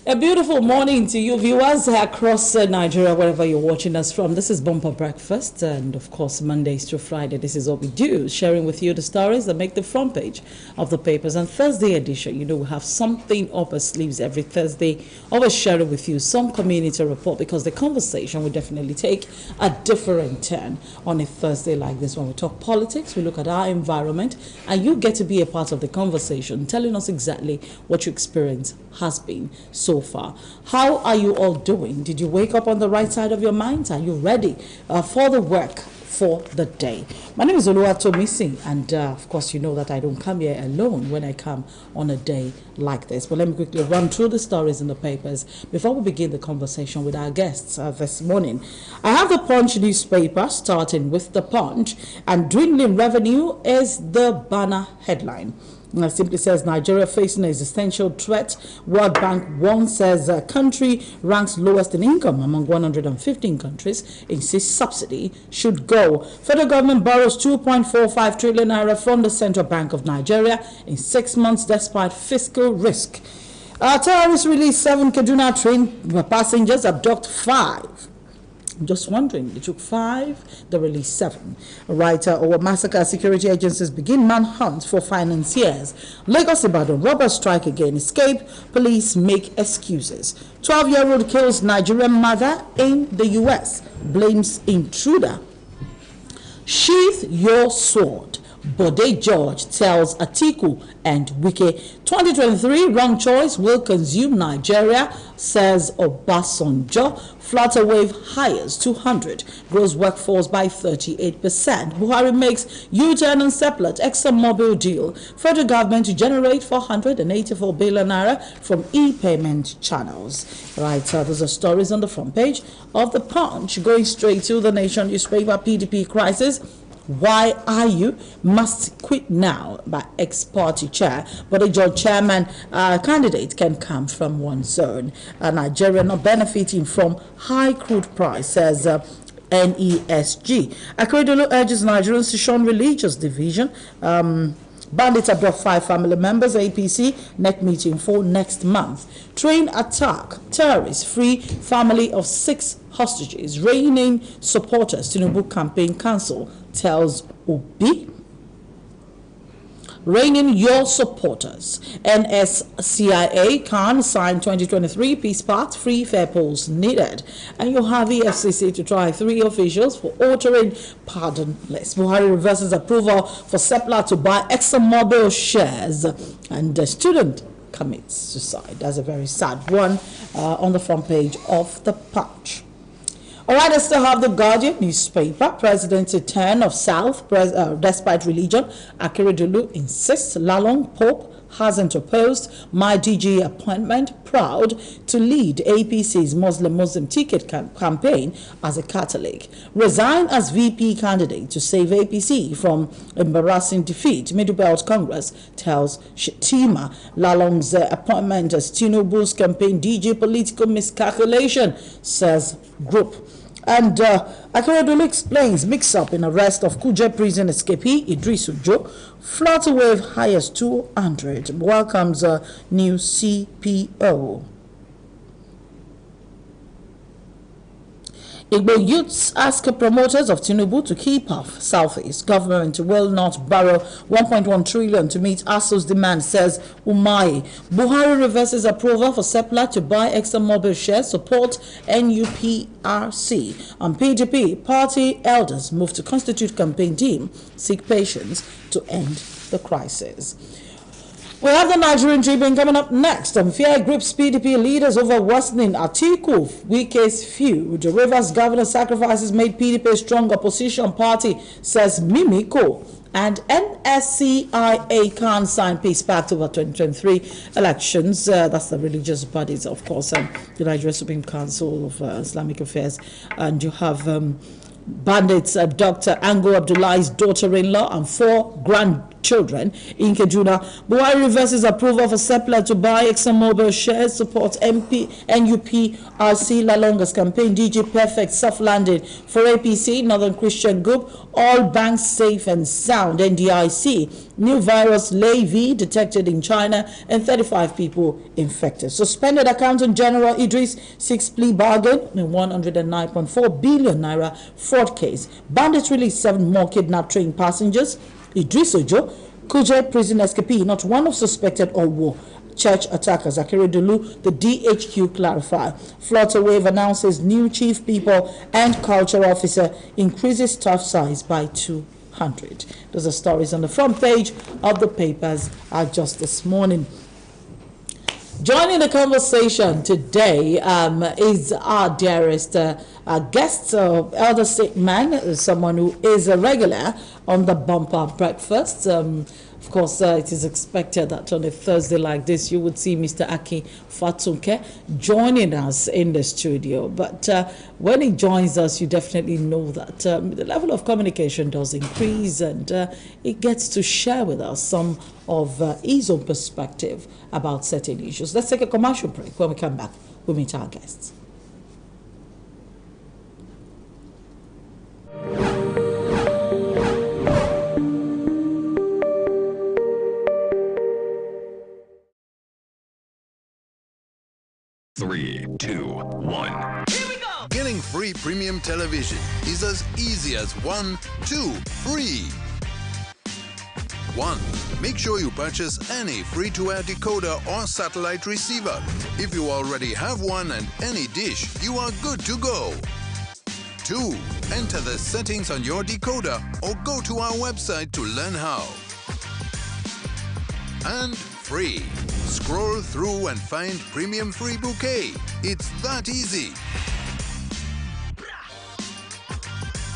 A beautiful morning to you viewers across Nigeria, wherever you're watching us from. This is Bumper Breakfast, and of course Mondays to Friday, this is what we do, sharing with you the stories that make the front page of the papers. And Thursday edition, you know, we have something up our sleeves every Thursday, always sharing with you some community report, because the conversation will definitely take a different turn on a Thursday like this. When we talk politics, we look at our environment, and you get to be a part of the conversation, telling us exactly what your experience has been so far. How are you all doing? Did you wake up on the right side of your mind? Are you ready for the work for the day? My name is Oluwatomisi, and of course you know that I don't come here alone when I come on a day like this. But let me quickly run through the stories in the papers before we begin the conversation with our guests this morning. I have the Punch newspaper, starting with the Punch, and dwindling revenue is the banner headline. It simply says Nigeria facing an existential threat. World Bank warns, says country ranks lowest in income among 115 countries. Insists subsidy should go. Federal government borrows 2.45 trillion naira from the Central Bank of Nigeria in 6 months despite fiscal risk. Terrorists release 7 Kaduna train passengers, abduct 5. I'm just wondering, they took 5, they released 7. Or massacre security agencies begin manhunt for financiers. Lagos Ibadan robbers strike again, escape, police make excuses. 12-year-old kills Nigerian mother in the US, blames intruder. Sheath your sword. Bode George tells Atiku and Wike. 2023 wrong choice will consume Nigeria, says Obasanjo. Flutter wave hires 200, grows workforce by 38%. Buhari makes U-turn and Seplat ExxonMobil deal. Federal government to generate 484 billion naira from e-payment channels. Right, those are stories on the front page of the Punch. Going straight to the Nation newspaper, PDP crisis. Why are you must quit now by ex-party chair, but a judge chairman candidate can come from one zone. Nigeria not benefiting from high crude price, says NESG. Akeredolu urges Nigerians to shun religious division. Bandits abduct 5 family members. APC next meeting for next month. Train attack. Terrorists free family of 6 hostages. Reigning supporters. Tinubu campaign cancel, tells Obi. Reigning your supporters. NSCIA can sign 2023 Peace Pact, free fair polls needed. And you have the FCC to try 3 officials for altering pardon list. Buhari reverses approval for Seplat to buy ExxonMobil shares. And the student commits suicide. That's a very sad one on the front page of the Punch. All right, I still have the Guardian newspaper. President's turn of South, despite religion. Akeredolu insists Lalong Pope hasn't opposed my DG appointment. Proud to lead APC's Muslim ticket campaign as a Catholic. Resign as VP candidate to save APC from embarrassing defeat. Middle Belt Congress tells Shetima. Lalong's appointment as Tinubu's campaign DG political miscalculation, says group. And Akeredolu explains mix-up in arrest of Kuje prison escapee Idris Ujo. Flutter wave hires 200. Welcomes a new CPO. Igbo youths ask promoters of Tinubu to keep off Southeast. Government will not borrow 1.1 trillion to meet ASU's demand, says Umai. Buhari reverses approval for Seplat to buy ExxonMobil shares, support NUPRC. On PDP, party elders move to constitute campaign team, seek patience to end the crisis. We have the Nigerian Tribune coming up next. Fear grips PDP leaders over worsening Atiku Wike's feud. The Rivers governor sacrifices made PDP a strong opposition party, says Mimiko. And NSCIA can't sign Peace Pact over 2023 elections. That's the religious bodies, of course, the Nigerian Supreme Council of Islamic Affairs. And you have Bandits Dr. Ango Abdullah's daughter-in-law and 4 grandchildren in Kaduna. Buhari reverses approval for Sepla to buy ExxonMobil shares, supports NUP RC Lalonga's campaign. DG Perfect soft landing for APC, Northern Christian Group. All banks safe and sound. NDIC, new virus LAV detected in China and 35 people infected. Suspended Accountant General Idris 6 plea bargain in 109.4 billion naira fraud case. Bandits released 7 more kidnapped train passengers. Idris Ojo, Kuje prison escapee, not one of suspected or war church attackers. Akeredolu, the DHQ clarify. Flutter Wave announces new chief people and culture officer, increases staff size by 200. Those are stories on the front page of the papers just this morning. Joining the conversation today is our dearest guest, elder statesman, someone who is a regular on the Bumper Breakfast. Of course, it is expected that on a Thursday like this, you would see Mr. Aki Fatunke joining us in the studio. But when he joins us, you definitely know that the level of communication does increase, and he gets to share with us some of his own perspective about certain issues. Let's take a commercial break. When we come back, we'll meet our guests. Three, two, one. Here we go! Getting free premium television is as easy as 1, 2, free. 1. Make sure you purchase any free-to-air decoder or satellite receiver. If you already have one and any dish, you are good to go. 2. Enter the settings on your decoder or go to our website to learn how. And free. Scroll through and find Premium Free Bouquet. It's that easy.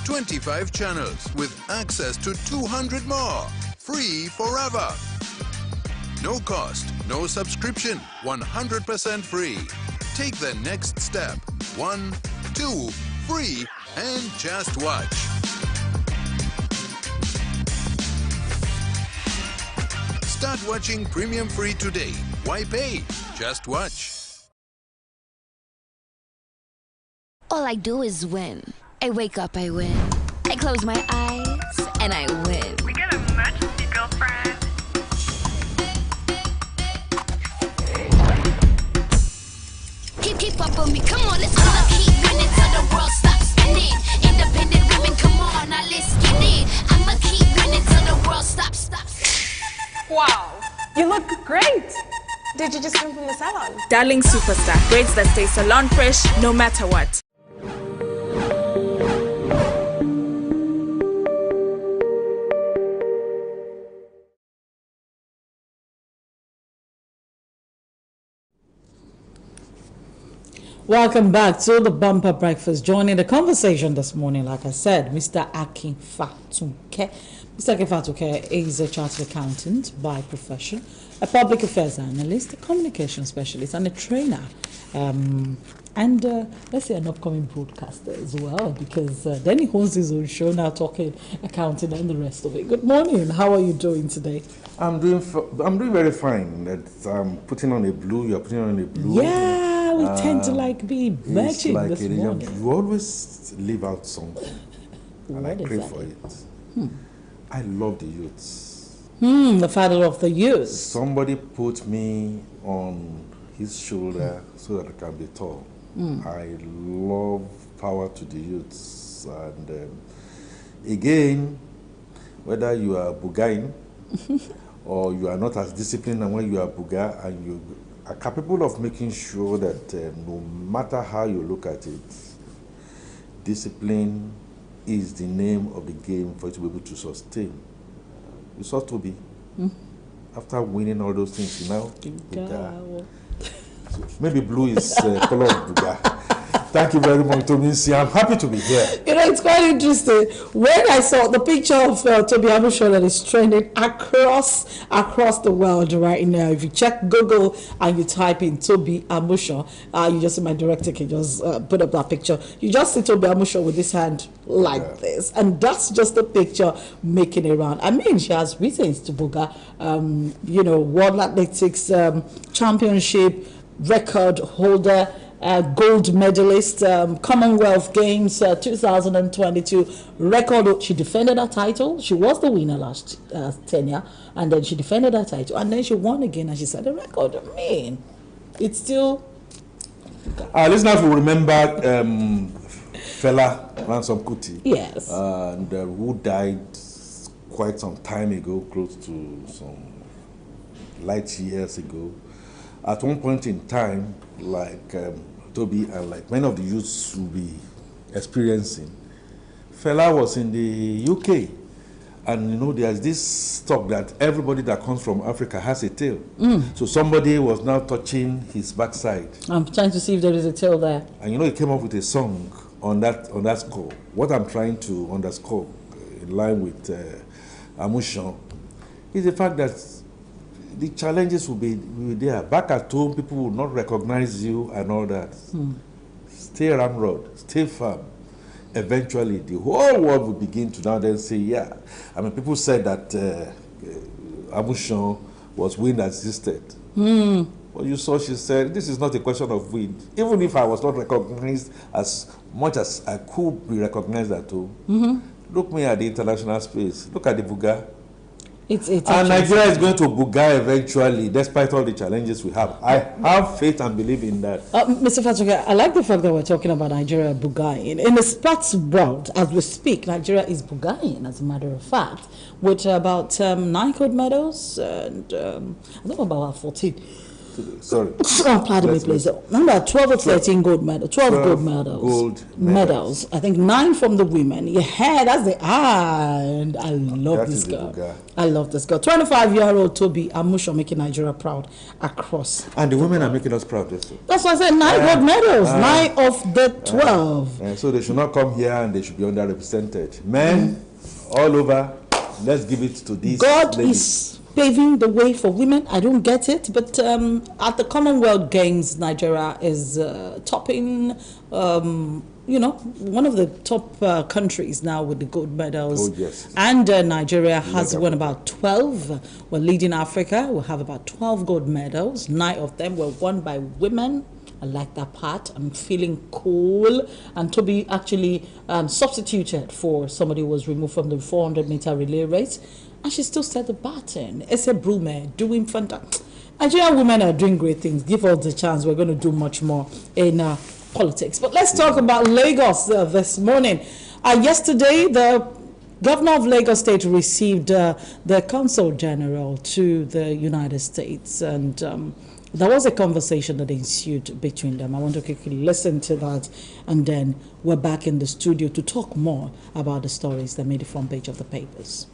25 channels with access to 200 more. Free forever. No cost, no subscription, 100% free. Take the next step. 1, 2, free, and just watch. Start watching Premium Free today. Why pay? Just watch. All I do is win. I wake up, I win. I close my eyes, and I win. We got a emergency, girlfriend. Keep up with me, come on, let's all keep winning till the world stops spinning. Independent women, come on, now let's get in. I'ma keep winning till the world stops. Wow, you look great. Did you just come from the salon? Darling Superstar, grades that stay salon fresh no matter what. Welcome back to the Bumper Breakfast. Joining the conversation this morning, like I said, Mr. Aki Fatunke. Mr. Aki Fatunke is a chartered accountant by profession, a public affairs analyst, a communication specialist, and a trainer. And let's say an upcoming broadcaster as well, because then he holds his own show now, talking accounting and the rest of it. Good morning. How are you doing today? I'm doing very fine. I'm putting on a blue. You're putting on a blue. Yeah, we tend to be matching like this morning. You always leave out something, and I pray for it. I love the youths. The father of the youth. Somebody put me on his shoulder so that I can be tall. I love power to the youths. And again, whether you are Bugain or you are not as disciplined and when you are Buga, and you are capable of making sure that no matter how you look at it, discipline is the name of the game for you to be able to sustain. You saw Toby. After winning all those things, Buga. So maybe blue is color of Buga. Thank you very much, Tominsi. I'm happy to be here. You know, it's quite interesting. When I saw the picture of Toby Amusho that is trending across the world right now, if you check Google and you type in Toby Amusho, you just see my director can just put up that picture. You just see Toby Amusho with his hand like this, and that's just a picture making it around. I mean, she has risen to Buga, you know, World Athletics Championship record holder. Gold medalist, Commonwealth Games 2022 record. She defended her title. She was the winner last tenure, and then she defended her title, and then she won again, and she set the record. I mean, it's still. Listeners will remember Fela Ransom Kuti, Yes, and who died quite some time ago, close to some light years ago. At one point in time, like Toby and like many of the youths will be experiencing, Fela was in the UK, and you know there's this talk that everybody that comes from Africa has a tail. So somebody was now touching his backside. I'm trying to see if there is a tail there. And you know he came up with a song on that score. What I'm trying to underscore, in line with Amushan, is the fact that the challenges will be there. Back at home, people will not recognize you and all that. Stay ramrod, stay firm. Eventually, the whole world will begin to now then say, yeah. I mean, people said that Amushan was wind assisted. But you saw she said, this is not a question of wind. Even if I was not recognized as much as I could be recognized at home, look me at the international space. Look at the Buga. And Nigeria is going to Buga eventually, despite all the challenges we have. I have faith and believe in that. Mr. Fatoke, I like the fact that we're talking about Nigeria bugaing. In the sports world, as we speak, Nigeria is bugaing, as a matter of fact, with about 9 gold medals and I think about 14. Sorry. Pardon me, please. Number 12 or 13 gold medals. 12 gold medals. Gold medals. I think 9 from the women. Yeah, that's the and I love this girl. I love this girl. 25-year-old Toby Amusho making Nigeria proud across. And the women are making us proud. That's why I said 9 gold medals. 9 of the 12. So they should not come here and they should be underrepresented. Men all over, let's give it to these God ladies. Is paving the way for women. I don't get it, but at the Commonwealth Games, Nigeria is topping, you know, one of the top countries now with the gold medals. Oh, yes. And Nigeria has won about 12. We're leading Africa. We have about 12 gold medals. 9 of them were won by women. I like that part. I'm feeling cool. And Toby actually substituted for somebody who was removed from the 400-meter relay race. And she still set the baton. It's a Brume doing fantastic. Nigerian women are doing great things. Give us the chance. We're going to do much more in politics. But let's talk about Lagos this morning. Yesterday, the governor of Lagos State received the consul general to the United States. And there was a conversation that ensued between them. I want to quickly listen to that. And then we're back in the studio to talk more about the stories that made the front page of the papers.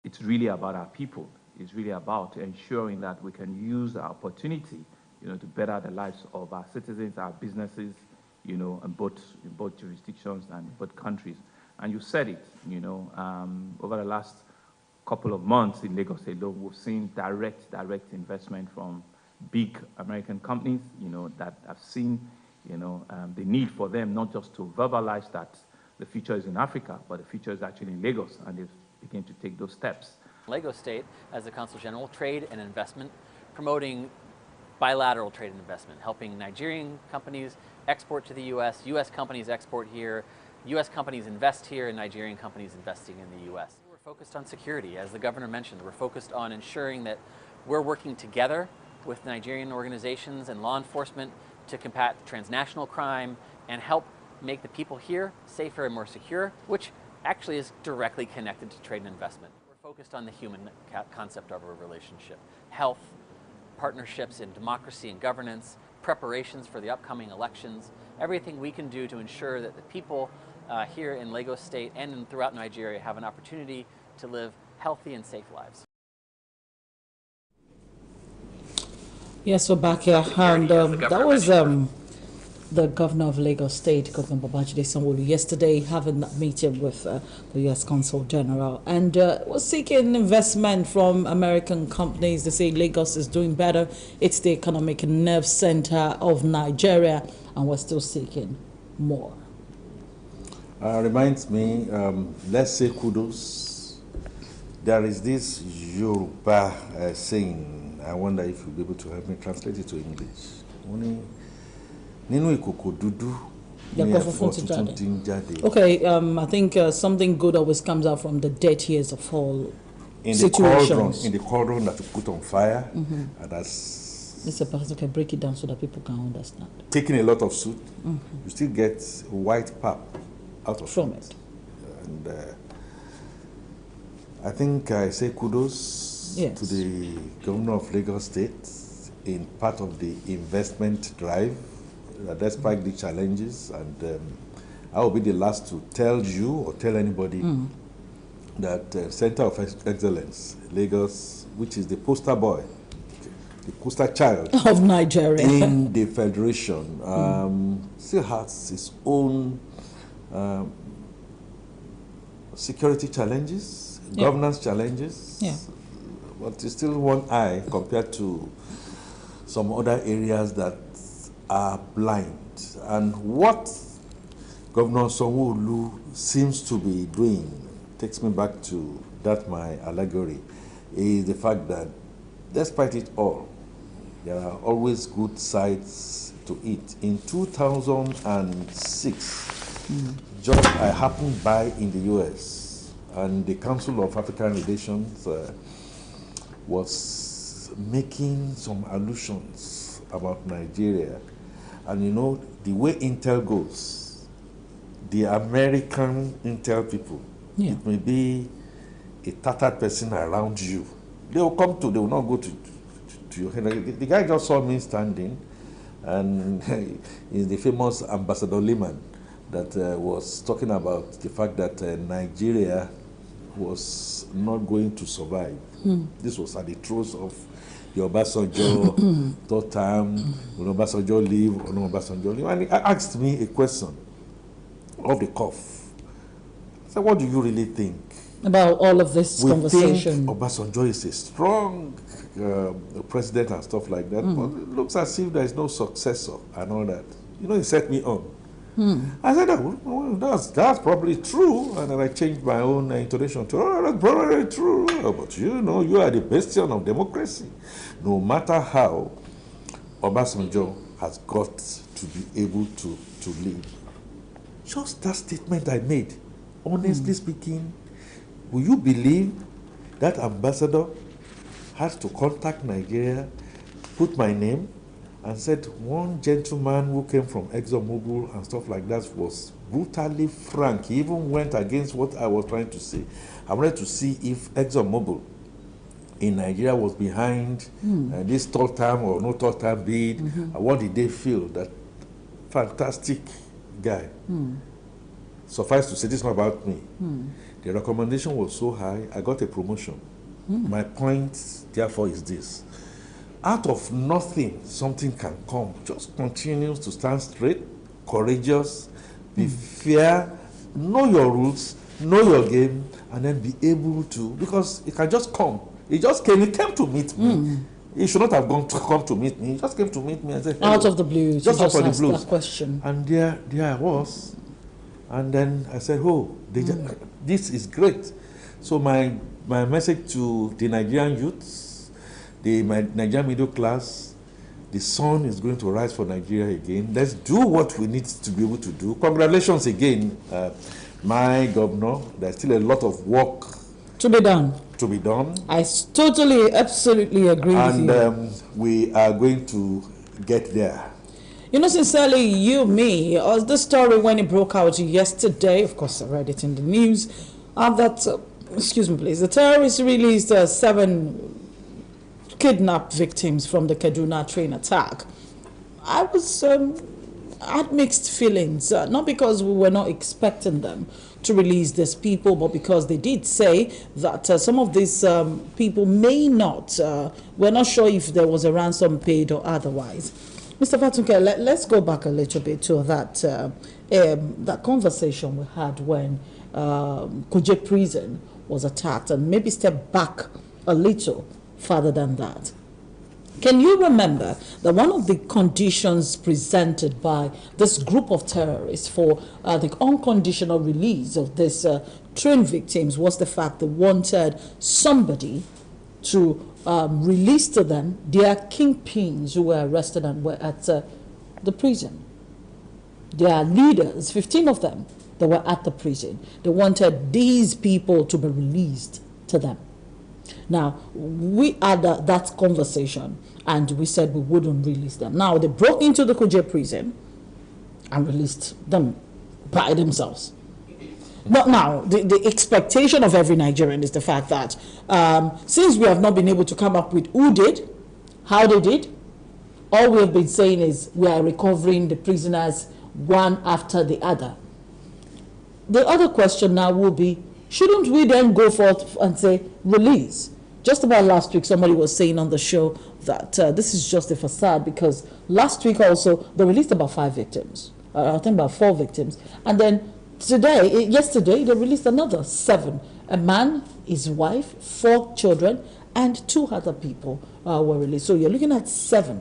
It's really about our people. It's really about ensuring that we can use our opportunity, you know, to better the lives of our citizens, our businesses, you know, in both jurisdictions and both countries. And you said it, you know, over the last couple of months in Lagos alone, we've seen direct investment from big American companies, you know, that have seen, you know, the need for them not just to verbalize that the future is in Africa, but the future is actually in Lagos, and they've begin to take those steps. Lagos State, as the Consul General, trade and investment, promoting bilateral trade and investment, helping Nigerian companies export to the U.S., U.S. companies export here, U.S. companies invest here and Nigerian companies investing in the U.S. We're focused on security, as the governor mentioned. We're focused on ensuring that we're working together with Nigerian organizations and law enforcement to combat transnational crime and help make the people here safer and more secure, which actually is directly connected to trade and investment. We're focused on the human concept of our relationship, health, partnerships in democracy and governance, preparations for the upcoming elections, everything we can do to ensure that the people here in Lagos State and throughout Nigeria have an opportunity to live healthy and safe lives. Yes, we're back here. And that was the governor of Lagos State, Governor Babajide Sanwo-Olu, yesterday having that meeting with the U.S. Consul General and was seeking investment from American companies. They say Lagos is doing better. It's the economic nerve center of Nigeria, and we're still seeking more. Reminds me, let's say kudos. There is this Yoruba saying, I wonder if you'll be able to help me translate it to English. Okay, I think something good always comes out from the dead years of all situations. In the cauldron that you put on fire, and that's... Mr. Pastor, can break it down so that people can understand. Taking a lot of soot, you still get white pap out of from it. And I think I say kudos to the governor of Lagos State in part of the investment drive, despite the challenges. And I will be the last to tell you or tell anybody that Center of Excellence, Lagos, which is the poster boy, the poster child of Nigeria in the Federation, still has its own security challenges, governance challenges. But it's still one eye compared to some other areas that are blind. And what Governor Sanwo-Olu seems to be doing takes me back to that my allegory, is the fact that despite it all, there are always good sides to it. In 2006, just I happened by in the US, and the Council of African Relations was making some allusions about Nigeria. And you know, the way Intel goes, the American Intel people, it may be a tattered person around you. They will come to, they will not go to your head. The guy just saw me standing, and is the famous Ambassador Lehman that was talking about the fact that Nigeria was not going to survive. This was at the throes of the Obasanjo third term, when Obasanjo leave or no Obasanjo leave. And he asked me a question off the cuff. I said, what do you really think about all of this conversation? Think Obasanjo is a strong president and stuff like that, but it looks as if there is no successor and all that. You know, he set me on. I said, well, that's probably true. And then I changed my own intonation to, that's probably true. But you know, you are the bastion of democracy. No matter how, Obasanjo has got to be able to lead. Just that statement I made, honestly speaking, will you believe that ambassador had to contact Nigeria, put my name, and said one gentleman who came from ExxonMobil and stuff like that was brutally frank. He even went against what I was trying to say. I wanted to see if ExxonMobil in Nigeria was behind this third time or no third time bid. And what did they feel? That fantastic guy. Suffice to say, this is not about me. The recommendation was so high, I got a promotion. My point, therefore, is this. Out of nothing, something can come. Just continues to stand straight, courageous, be fair, know your rules, know your game, and then be able to, because it can just come. He just came, he came to meet me. He should not have come to meet me. He just came to meet me and said, out of the blue, just out of the blue. That question. And there I was. And then I said, oh, this is great. So my message to the Nigerian youths, the Nigerian middle class, The sun is going to rise for Nigeria again. Let's do what we need to be able to do. Congratulations again, my governor. There's still a lot of work to be done. I totally, absolutely agree with you. And we are going to get there. You know, sincerely, me, the story when it broke out yesterday, of course I read it in the news, that, excuse me please, the terrorists released 7 kidnapped victims from the Kaduna train attack. I had mixed feelings, not because we were not expecting them to release these people, but because they did say that some of these people may not, we're not sure if there was a ransom paid or otherwise. Mr. Fatunke, let's go back a little bit to that conversation we had when Kuje prison was attacked, and maybe step back a little further than that. Can you remember that one of the conditions presented by this group of terrorists for the unconditional release of these train victims was the fact they wanted somebody to release to them their kingpins who were arrested and were at the prison? Their leaders, 15 of them, that were at the prison. They wanted these people to be released to them. Now, we had that conversation and we said we wouldn't release them. Now, they broke into the Kuje prison and released them by themselves. But now, the expectation of every Nigerian is the fact that since we have not been able to come up with who did, how they did, all we have been saying is we are recovering the prisoners one after the other. The other question now will be, shouldn't we then go forth and say release? Just about last week, somebody was saying on the show that this is just a facade, because last week also they released about 5 victims. I think about 4 victims. And then yesterday, they released another 7. A man, his wife, 4 children, and 2 other people were released. So you're looking at 7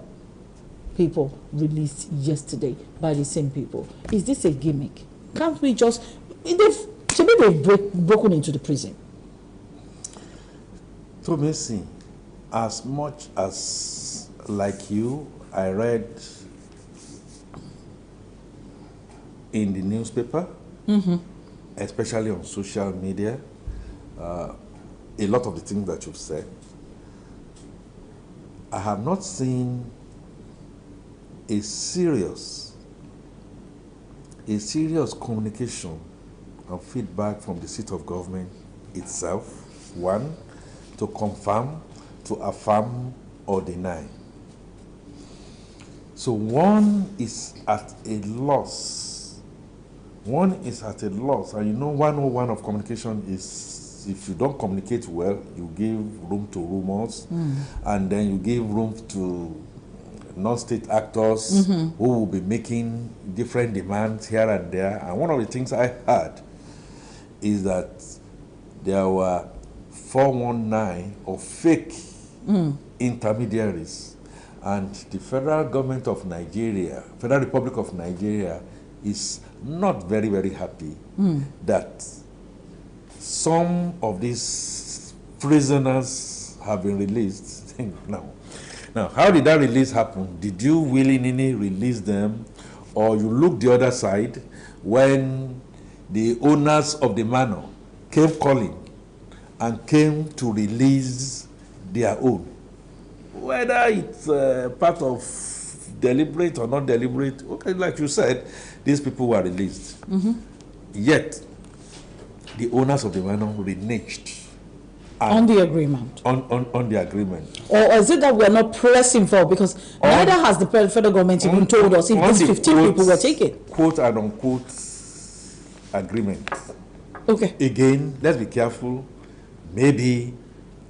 people released yesterday by the same people. Is this a gimmick? Can't we just... they've broken into the prison. To me, see, as much as, like you, I read in the newspaper, especially on social media, a lot of the things that you've said. I have not seen a serious communication and feedback from the seat of government itself, one, to confirm, to affirm, or deny. So one is at a loss. And you know 101 of communication is, if you don't communicate well, you give room to rumors, and then you give room to non-state actors who will be making different demands here and there. And one of the things I heard is that there were 419 of fake intermediaries, and the federal government of Nigeria, Federal Republic of Nigeria, is not very, very happy that some of these prisoners have been released now. How did that release happen? Did you willingly release them, or you looked the other side when the owners of the manor came calling and came to release their own? Whether it's part of deliberate or not deliberate, okay, like you said, these people were released. Yet, the owners of the manor reneged on the agreement. On the agreement. Or is it that we're not pressing for? Because neither has the federal government even told us if these 15 people were taken. Quote and unquote agreement. Okay. Again, let's be careful. Maybe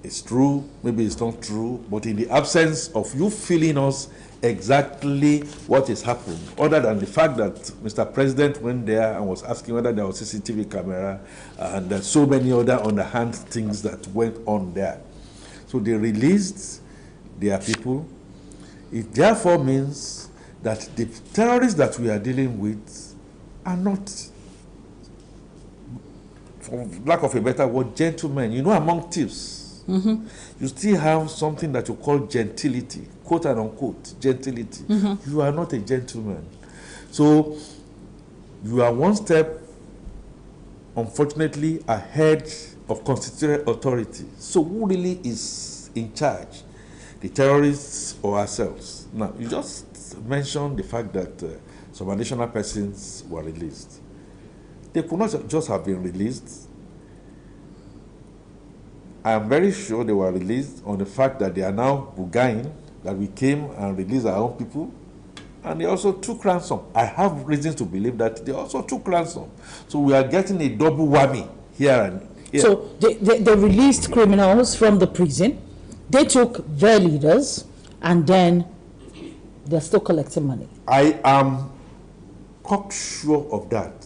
it's true, maybe it's not true, but in the absence of you feeling us exactly what is happening, other than the fact that Mr. President went there and was asking whether there was CCTV camera, and there's so many other underhand things that went on there. So they released their people. It therefore means that the terrorists that we are dealing with are not, for lack of a better word, gentlemen. You know, among thieves, You still have something that you call gentility, quote and unquote, gentility. You are not a gentleman. So you are one step, unfortunately, ahead of constitutional authority. So who really is in charge? The terrorists or ourselves? Now, you just mentioned the fact that some additional persons were released. They could not just have been released. I am very sure they were released on the fact that they are now bugaing, that we came and released our own people, and they also took ransom. I have reasons to believe that they also took ransom. So we are getting a double whammy here and here. So they released criminals from the prison, they took their leaders, and then they're still collecting money. I am cocksure of that.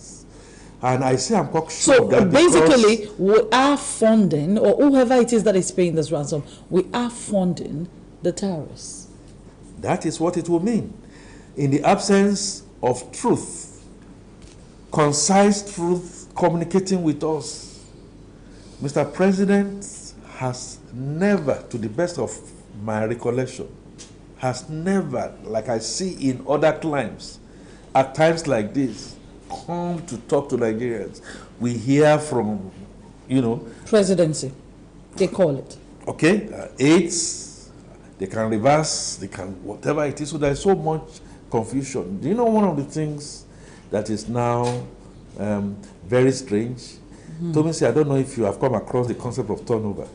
And I say I'm cocksure of that. So basically, we are funding, or whoever it is that is paying this ransom, we are funding the terrorists. That is what it will mean. In the absence of truth, concise truth communicating with us, Mr. President has never, to the best of my recollection, has never, like I see in other climes, at times like this, come to talk to Nigerians. We hear from, presidency, they call it. Okay, AIDS, they can reverse, they can whatever it is. So there's so much confusion. Do you know one of the things that is now very strange? Tomisi, I don't know if you have come across the concept of turnover.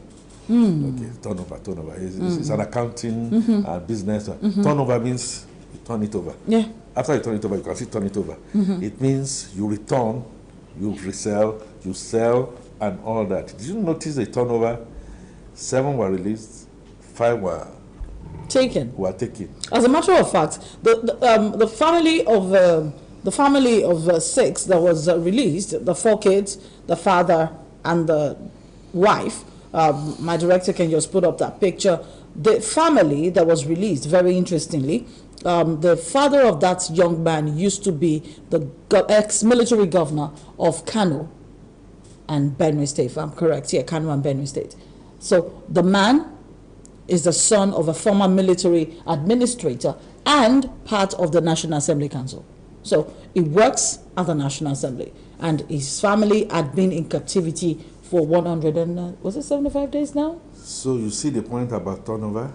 Okay, turnover. It's an accounting and business. Turnover means you turn it over. Yeah. After you turn it over, you can still turn it over. It means you return, you resell, you sell, and all that. Did you notice the turnover? 7 were released, 5 were taken. As a matter of fact, the family of 6 that was released, the 4 kids, the father, and the wife. My director can just put up that picture. The family that was released, very interestingly, the father of that young man used to be the ex-military governor of Kano and Benue State, if I'm correct. Yeah, Kano and Benue State. So the man is the son of a former military administrator and part of the National Assembly Council. So he works at the National Assembly, and his family had been in captivity for 75 days now? So you see the point about turnover?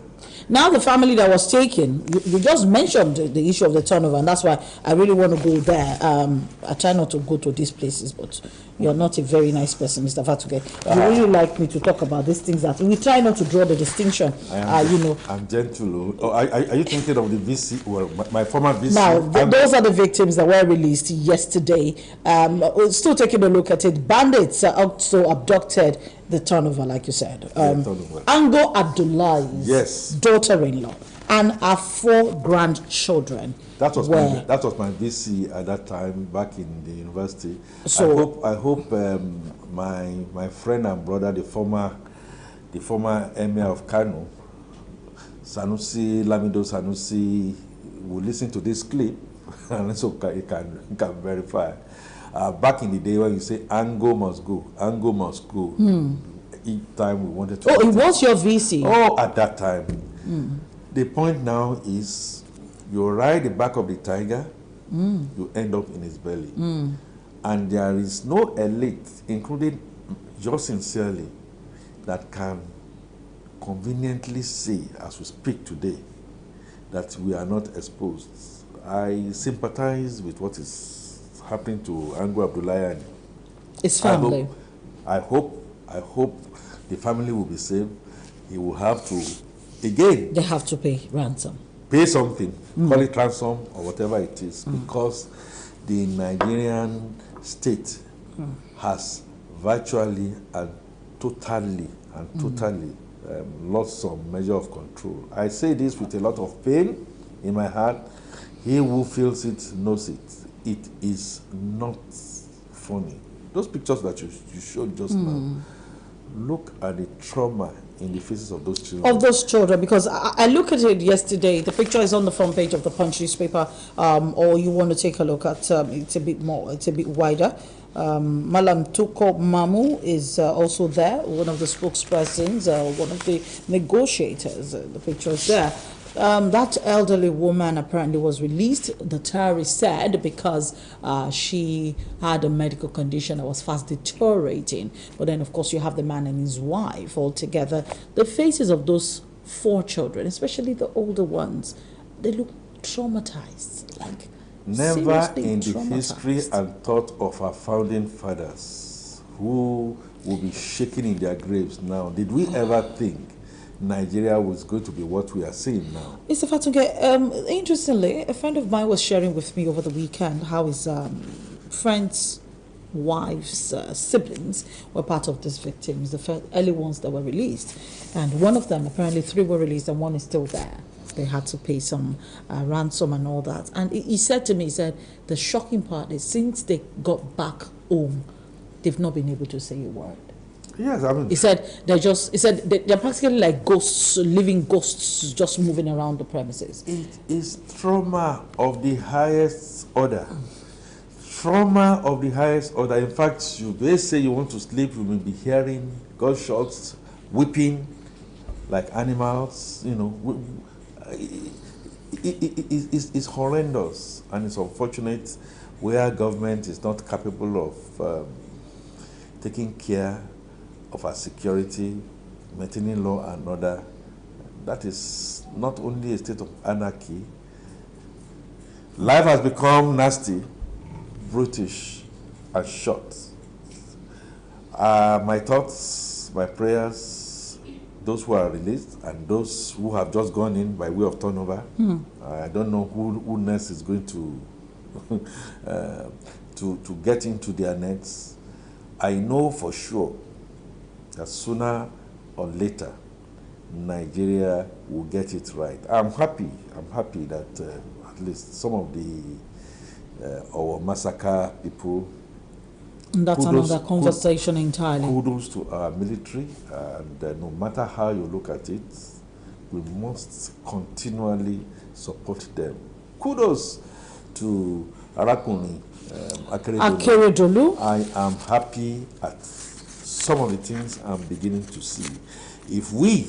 Now the family that was taken, you just mentioned the issue of the turnover, and that's why I really want to go there. I try not to go to these places, but you're not a very nice person, Mr. Fatuke. You really like me to talk about these things that we try not to draw the distinction. I'm gentle. Oh, are you thinking of the VC? Well, my former VC. Now, those are the victims that were released yesterday. We're still taking a look at it. Bandits also abducted the turnover, like you said. Ango Abdullah's daughter-in-law and her 4 grandchildren. That was my VC at that time back in the university. So I hope my friend and brother, the former emir of Kano, Lamido Sanusi, will listen to this clip and so he can verify. Back in the day when you say Ango must go, each time we wanted to. Oh, it was your VC? Oh, at that time. The point now is you ride the back of the tiger, you end up in his belly. And there is no elite, including yours sincerely, that can conveniently say, as we speak today, that we are not exposed. I sympathize with what is happening to Ango Abdullahi and his family. I hope the family will be saved. He will have to, again, they have to pay ransom. Pay something, call it ransom or whatever it is, because the Nigerian state has virtually and totally lost some measure of control. I say this with a lot of pain in my heart. He who feels it knows it. It is not funny. Those pictures that you showed just now, look at the trauma in the faces of those children. Of those children, because I looked at it yesterday. The picture is on the front page of the Punch newspaper, or you want to take a look at it's a bit wider. Malam Tuko Mamu is also there, one of the spokespersons, one of the negotiators. The picture is there. That elderly woman apparently was released, the terrorist said, because she had a medical condition that was fast deteriorating. But then, of course, you have the man and his wife all together. The faces of those 4 children, especially the older ones, they look traumatized. Like, never in the history and thought of our founding fathers who will be shaking in their graves now, did we ever think Nigeria was going to be what we are seeing now? Mr. Fatunke, interestingly, a friend of mine was sharing with me over the weekend how his friend's wife's siblings were part of these victims, the early ones that were released. And one of them, apparently 3 were released and 1 is still there. They had to pay some ransom and all that. And he said to me, he said, the shocking part is since they got back home, they've not been able to say a word. Yes, I mean, he said they're practically like ghosts, living ghosts, just moving around the premises. It is trauma of the highest order. Trauma of the highest order. In fact, they say you want to sleep, you will be hearing gunshots, weeping like animals. You know, it's horrendous, and it's unfortunate where government is not capable of taking care of our security, maintaining law and order. That is not only a state of anarchy. Life has become nasty, brutish, and short. My thoughts, my prayers, those who are released and those who have just gone in by way of turnover. I don't know who next is going to to get into their nets. I know for sure that sooner or later, Nigeria will get it right. I'm happy that at least some of the our massacre people. And that's another conversation entirely. Kudos to our military, and no matter how you look at it, we must continually support them. Kudos to Arakuni Akeredolu. I am happy at some of the things I'm beginning to see. If we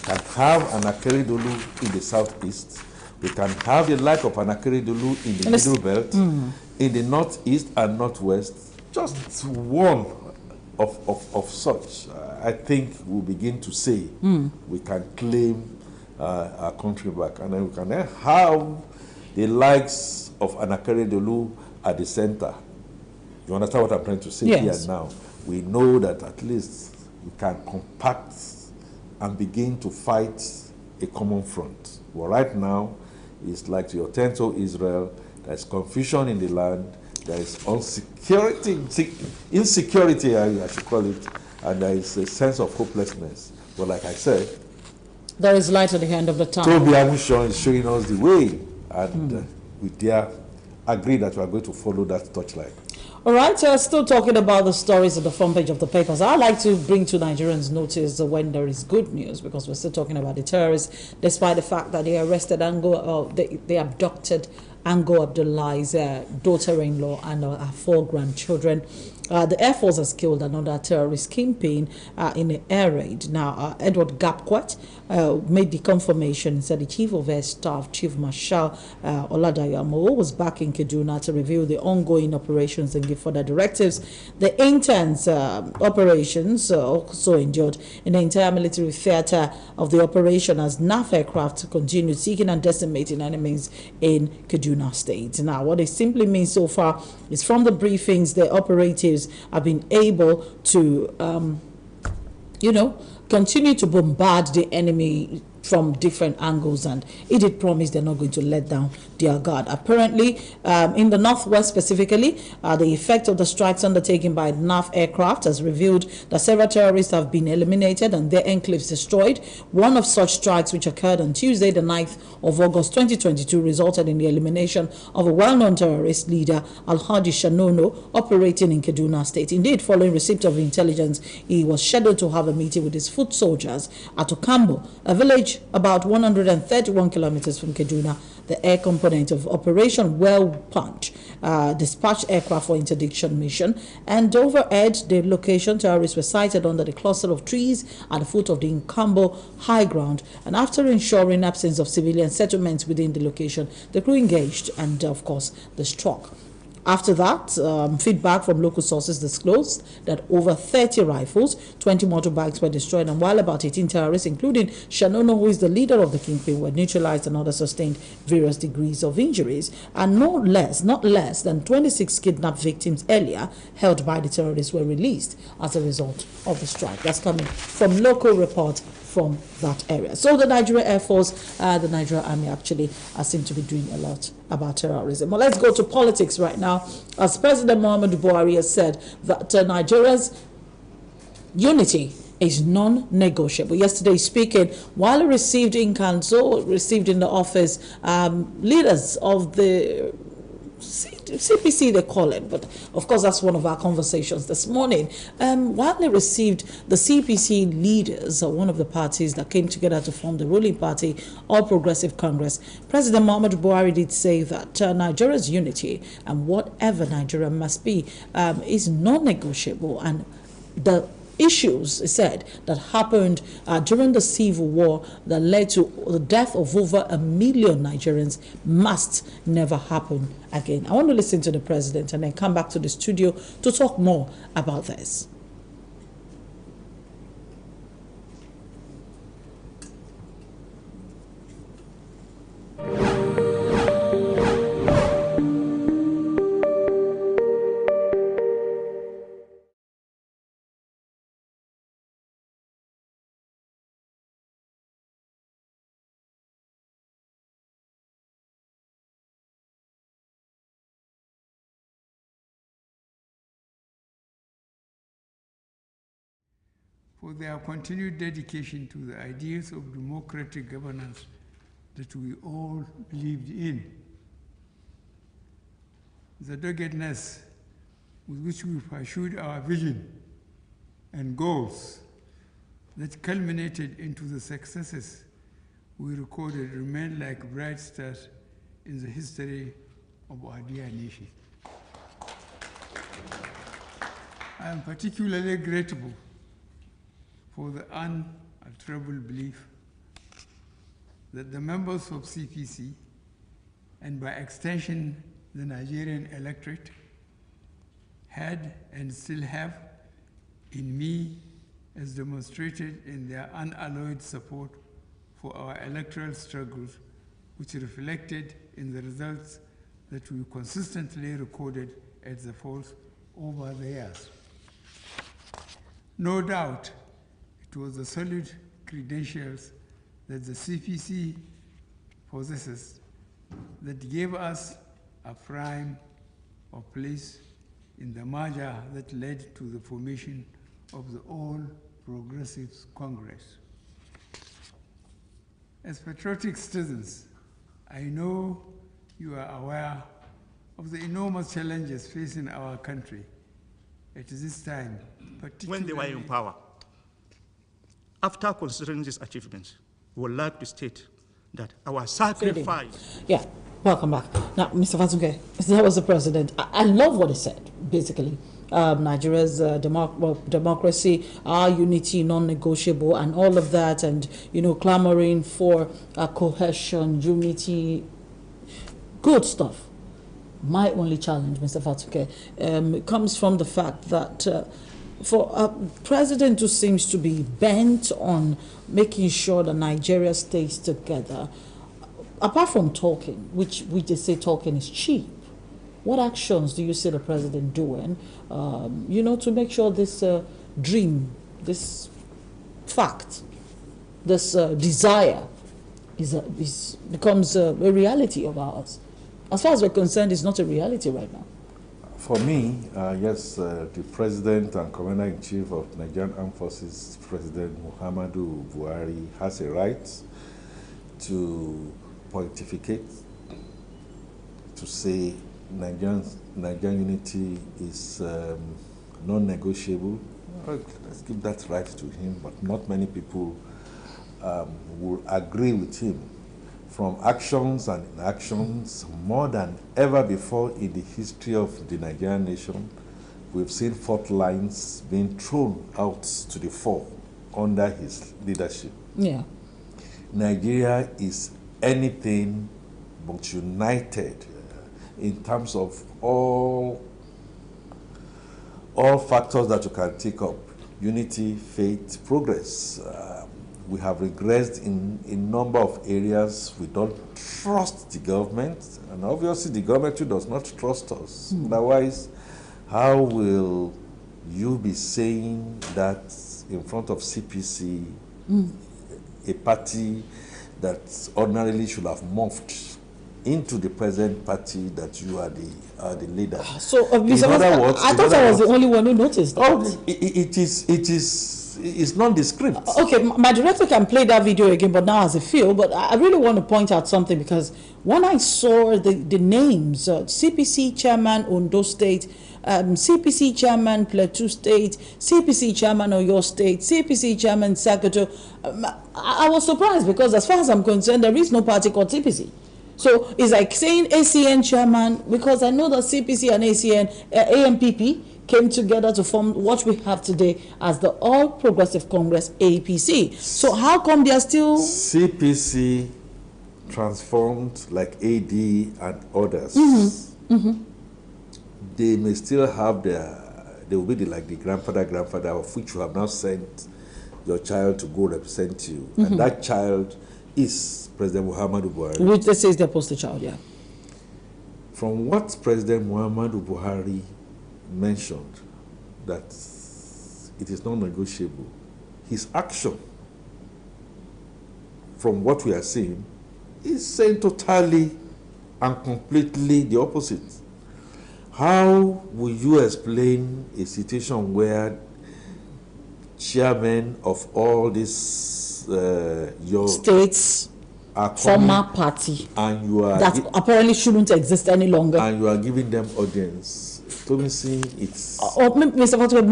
can have an Akeredolu in the southeast, we can have the like of an Akeredolu in the middle belt, in the northeast and northwest, just one of such, I think we'll begin to say we can claim our country back. And then we can have the likes of an Akeredolu at the center. You understand what I'm trying to say here now? We know that at least we can compact and begin to fight a common front. Well, right now, it's like your tento Israel, there's confusion in the land, there is insecurity, I should call it, and there is a sense of hopelessness. But like I said, there is light at the end of the tunnel. Toby Amushon is showing us the way, and we dare agree that we are going to follow that torchlight. All right, still talking about the stories at the front page of the papers. I like to bring to Nigerians notice when there is good news, because we're still talking about the terrorists, despite the fact that they arrested they abducted Ango Abdullah's daughter-in-law and her 4 grandchildren. The Air Force has killed another terrorist kingpin in an air raid. Now, Edward Gapquet made the confirmation, said the Chief of Air Staff, Chief Marshal Oladayamo, was back in Kaduna to review the ongoing operations and give further directives. The intense operations also endured in the entire military theater of the operation as NAF aircraft continued seeking and decimating enemies in Kaduna State. Now, what it simply means so far is from the briefings, the operatives have been able to, continue to bombard the enemy from different angles, and it did promise they're not going to let down their guard. Apparently, in the northwest specifically, the effect of the strikes undertaken by NAF aircraft has revealed that several terrorists have been eliminated and their enclaves destroyed. One of such strikes, which occurred on Tuesday, the 9th of August 2022, resulted in the elimination of a well-known terrorist leader, Alhaji Shanono, operating in Kaduna State. Indeed, following receipt of intelligence, he was scheduled to have a meeting with his foot soldiers at Okambo, a village village about 131 kilometers from Kaduna, the air component of Operation Well Punch dispatched aircraft for interdiction mission, and overhead the location, terrorists were sighted under the cluster of trees at the foot of the Nkambo high ground, and after ensuring absence of civilian settlements within the location, the crew engaged and of course they struck. After that, feedback from local sources disclosed that over 30 rifles, 20 motorbikes were destroyed, and while about 18 terrorists, including Shanono, who is the leader of the kingpin, were neutralized and others sustained various degrees of injuries, and not less than 26 kidnapped victims earlier held by the terrorists were released as a result of the strike. That's coming from local reports from that area. So the Nigerian Air Force, the Nigerian Army actually seem to be doing a lot about terrorism. Well, let's go to politics right now. As President Muhammadu Buhari has said that Nigeria's unity is non-negotiable. Yesterday speaking, while he received in council, received in the office, leaders of the CPC they call it, but of course that's one of our conversations this morning. While they received the CPC leaders, one of the parties that came together to form the ruling party, All Progressive Congress, President Muhammadu Buhari did say that Nigeria's unity and whatever Nigeria must be is non-negotiable, and the issues, he said, that happened during the civil war that led to the death of over 1 million Nigerians must never happen again. I want to listen to the president and then come back to the studio to talk more about this. For their continued dedication to the ideals of democratic governance that we all believed in. The doggedness with which we pursued our vision and goals that culminated into the successes we recorded remain like bright stars in the history of our dear nation. I am particularly grateful for the unalterable belief that the members of CPC, and by extension the Nigerian electorate, had and still have in me, as demonstrated in their unalloyed support for our electoral struggles, which reflected in the results that we consistently recorded at the polls over the years. No doubt, it was the solid credentials that the CPC possesses that gave us a prime of place in the merger that led to the formation of the All Progressives Congress. As patriotic citizens, I know you are aware of the enormous challenges facing our country at this time, particularly when they were in power. After considering these achievements, we would like to state that our sacrifice... Yeah, welcome back. Now, Mr. Fazunke, that was the president. I love what he said, basically. Nigeria's democracy, our unity, non-negotiable, and all of that, and, you know, clamoring for cohesion, unity, good stuff. My only challenge, Mr. Fazunke, comes from the fact that for a president who seems to be bent on making sure that Nigeria stays together, apart from talking, which we just say talking is cheap, what actions do you see the president doing, you know, to make sure this dream, this fact, this desire becomes a reality of ours? As far as we're concerned, it's not a reality right now. For me, yes, the President and Commander-in-Chief of Nigerian Armed Forces, President Muhammadu Buhari, has a right to pontificate, to say Nigerian unity is non-negotiable. Let's give that right to him, but not many people will agree with him. From actions and inactions, more than ever before in the history of the Nigerian nation, we've seen fault lines being thrown out to the fore under his leadership. Yeah. Nigeria is anything but united in terms of all factors that you can take up: unity, faith, progress. We have regressed in a number of areas. We don't trust the government, and obviously the government too does not trust us. Otherwise, how will you be saying that in front of CPC, a party that ordinarily should have morphed into the present party, that you are the leader? So, in other words, I thought I was the only one who noticed that. Oh, it's nondescript. Okay, my director can play that video again, but now as a feel. But I really want to point out something, because when I saw the names, CPC chairman Ondo State, CPC chairman Plateau State, CPC chairman Oyo State, CPC chairman Sakato, I was surprised, because as far as I'm concerned, there is no party called CPC. So it's like saying ACN chairman, because I know that CPC and ACN, AMPP, came together to form what we have today as the All Progressive Congress, APC. So how come they are still... CPC transformed like AD and others. They may still have they will be like the grandfather of which you have now sent your child to go represent you. And that child is President Muhammadu Buhari. Which they say is their poster child, yeah. From what President Muhammadu Buhari mentioned, that it is non-negotiable, his action, from what we are seeing, is saying totally and completely the opposite. How will you explain a situation where chairmen of all these your states are former party and you are that apparently shouldn't exist any longer, and you are giving them audience? To me, see, it's or Mr. Fatwa,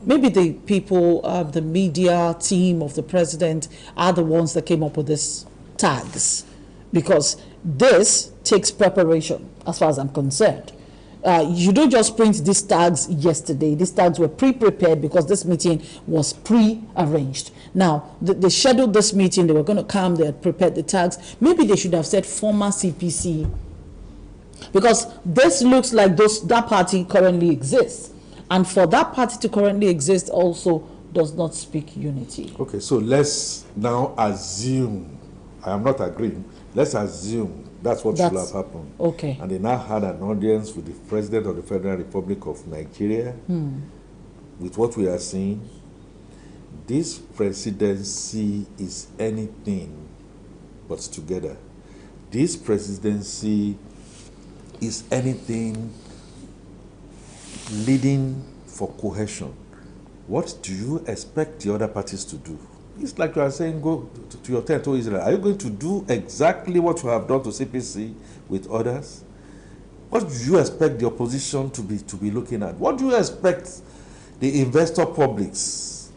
maybe the people, the media team of the president are the ones that came up with these tags, because this takes preparation as far as I'm concerned. You don't just print these tags yesterday. These tags were pre-prepared because this meeting was pre-arranged. Now, they scheduled this meeting. They were going to come. They had prepared the tags. Maybe they should have said former CPC, because this looks like that party currently exists. And for that party to currently exist also does not speak unity. Okay, so let's now assume, I am not agreeing, let's assume that's what should have happened. Okay. And they now had an audience with the President of the Federal Republic of Nigeria. With what we are seeing, this presidency is anything but together. This presidency is anything leading for cohesion. What do you expect the other parties to do? It's like you are saying, go to your tent, to Israel. Are you going to do exactly what you have done to CPC with others? What do you expect the opposition to be looking at? What do you expect the investor publics,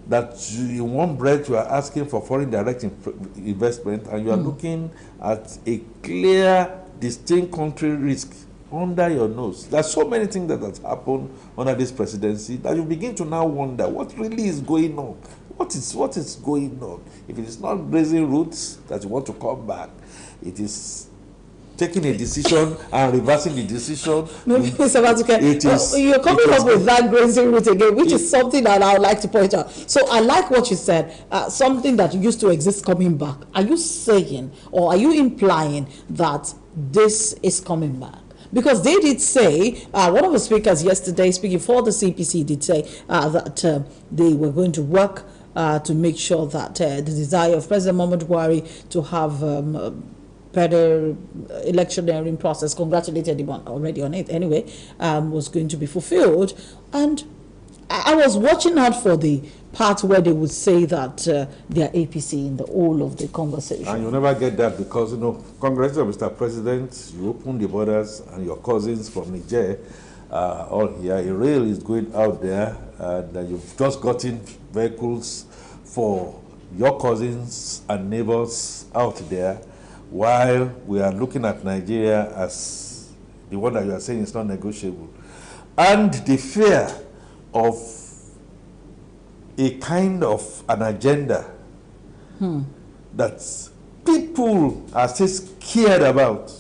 that in one breath you are asking for foreign direct investment, and you are looking at a clear, distinct country risk under your nose? There are so many things that have happened under this presidency that you begin to now wonder what really is going on. What is going on? If it is not raising roots that you want to come back, it is taking a decision and reversing the decision. Maybe Mr. Matuke, you're coming up with that grazing root again, which is something that I would like to point out. So I like what you said, something that used to exist coming back. Are you saying, or are you implying that this is coming back? Because they did say, one of the speakers yesterday, speaking for the CPC, did say that they were going to work to make sure that the desire of President Muhammadu Buhari to have better electioneering process, congratulated him already on it anyway, was going to be fulfilled. And I was watching out for the part where they would say that they are APC in the whole of the conversation. And you never get that, because, congratulations, Mr. President, you open the borders and your cousins from Niger all here. A rail is going out there, and you've just gotten vehicles for your cousins and neighbors out there, while we are looking at Nigeria as the one that you are saying is not negotiable. And the fear of a kind of an agenda that people are still scared about.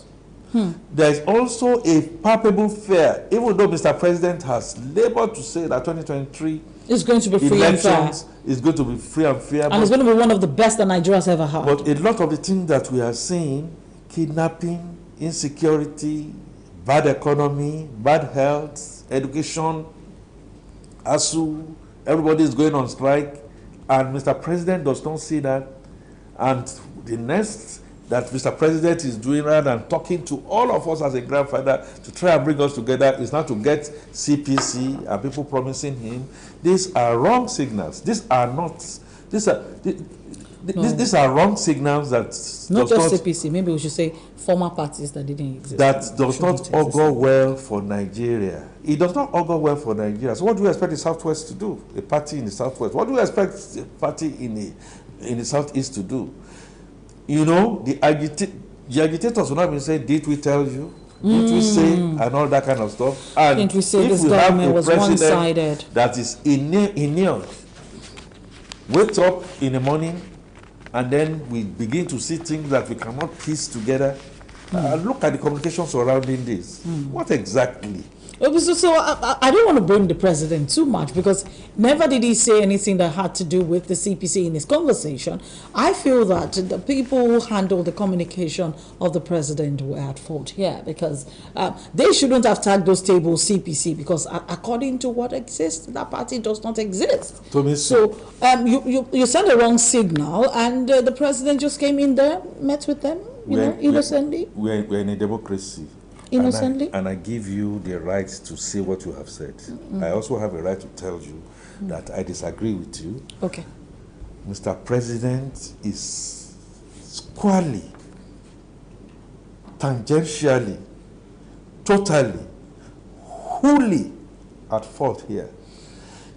There is also a palpable fear, even though Mr. President has labored to say that 2023 is going to be free and fair. Is going to be free and fair. And it's going to be one of the best that Nigeria's ever had. But a lot of the things that we are seeing, kidnapping, insecurity, bad economy, bad health, education, ASU, everybody is going on strike, and Mr. President does not see that. And the next that Mr. President is doing, rather than talking to all of us as a grandfather to try and bring us together, is not to get CPC and people promising him. These are wrong signals. These are not. These are wrong signals that not just CPC. Maybe we should say former parties that didn't exist. That does not augur well for Nigeria. It does not augur well for Nigeria. So what do we expect the Southwest to do? A party in the Southwest. What do we expect a party in the Southeast to do? You know, the agitators will not be saying, did we tell you? Did we say? And all that kind of stuff. And didn't we say this government was one-sided? That is inept. Wake up in the morning and then we begin to see things that we cannot piece together. Look at the communication surrounding this. What exactly? So I don't want to blame the president too much, because never did he say anything that had to do with the CPC in his conversation. I feel that the people who handled the communication of the president were at fault here, because they shouldn't have tagged those tables CPC, because according to what exists, that party does not exist. So you sent a wrong signal, and the president just came in there, met with them, innocently. We're in a democracy. Innocently. And I give you the right to say what you have said. I also have a right to tell you that I disagree with you. Okay. Mr. President is squarely, tangentially, totally, wholly at fault here.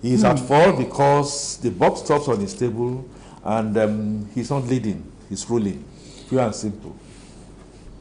He is at fault because the buck stops on his table and he's not leading, he's ruling. Pure and simple.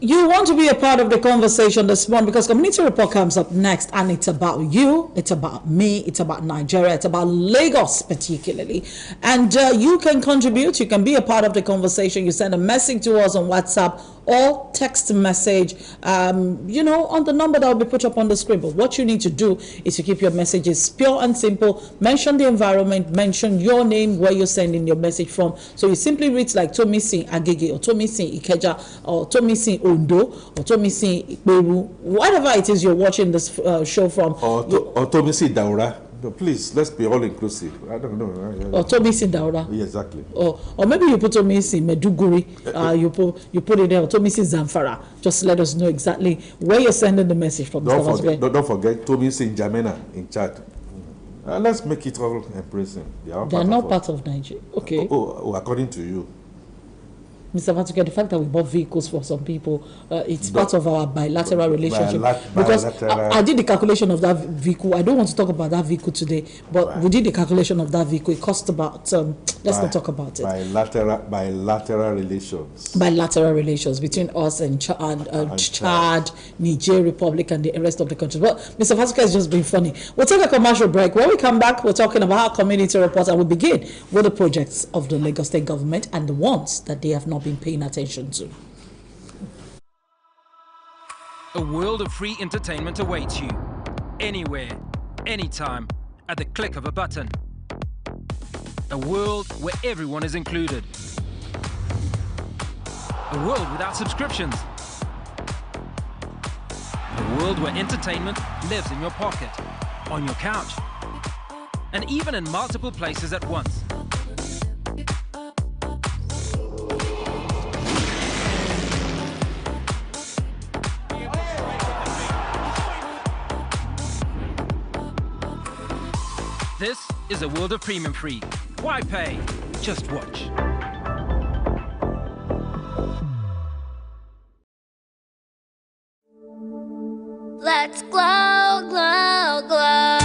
You want to be a part of the conversation this morning, because Community Report comes up next, and it's about you, it's about me, it's about Nigeria, it's about Lagos particularly. And you can contribute, you can be a part of the conversation. You send a message to us on WhatsApp or text message, on the number that will be put up on the screen. But what you need to do is to keep your messages pure and simple. Mention the environment, mention your name, where you're sending your message from. So you simply read like Tomisin Agege, or Tomisin Ikeja, or Tomisin Ondo, or Tomisin Ikperu, whatever it is you're watching this show from. Or Tomisin Daura. No, please, let's be all inclusive. I don't know. Or Tomisin Daura. Yeah, exactly. Or maybe you put Tomisin Meduguri. You put it there. Or Tomisin Zamfara. Just let us know exactly where you're sending the message from. Don't forget Tomisin Jamena in Chad. Let's make it all embracing. They're not part of Nigeria. Okay. Oh, according to you. Mr. Matuka, the fact that we bought vehicles for some people, it's part of our bilateral relationship. Because I did the calculation of that vehicle. I don't want to talk about that vehicle today, but we did the calculation of that vehicle. It cost about, let's not talk about it. Bilateral relations. Bilateral relations between us and Chad, Niger Republic, and the rest of the countries. Well, Mr. Matuka has just been funny. We'll take a commercial break. When we come back, we're talking about our community report, and we'll begin with the projects of the Lagos State government and the ones that they have not been paying attention to. A world of free entertainment awaits you. Anywhere, anytime, at the click of a button. A world where everyone is included. A world without subscriptions. A world where entertainment lives in your pocket, on your couch, and even in multiple places at once. This is a world of premium free. Why pay? Just watch. Let's glow, glow, glow.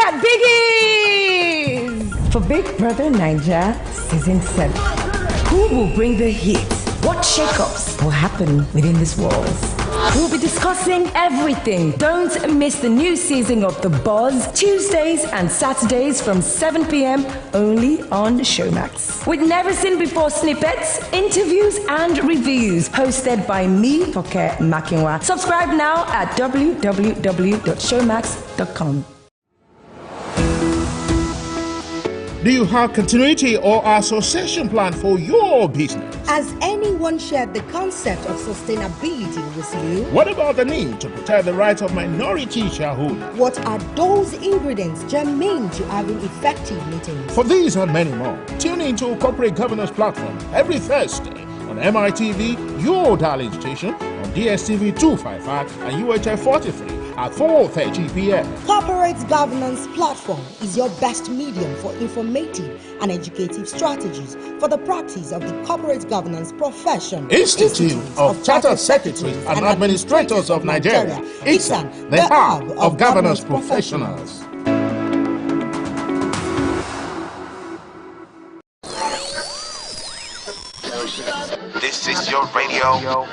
at Biggie's! For Big Brother Niger Season 7, who will bring the heat? What shakeups will happen within this walls? We'll be discussing everything. Don't miss the new season of The Buzz, Tuesdays and Saturdays from 7 p.m. only on Showmax. With never seen before snippets, interviews and reviews hosted by me, Toke Makinwa. Subscribe now at www.showmax.com. Do you have continuity or association plan for your business? Has anyone shared the concept of sustainability with you? What about the need to protect the rights of minority shareholders? What are those ingredients germane to having effective meetings? For these and many more, tune into Corporate Governance Platform every Thursday on MITV, your darling station, on DSTV 255 and UHF 43. At 4:30 p.m. Corporate Governance Platform is your best medium for informative and educative strategies for the practice of the corporate governance profession. Institute of Chartered Secretaries and Administrators of Nigeria, ICSAN, the hub of governance professionals. This is your radio.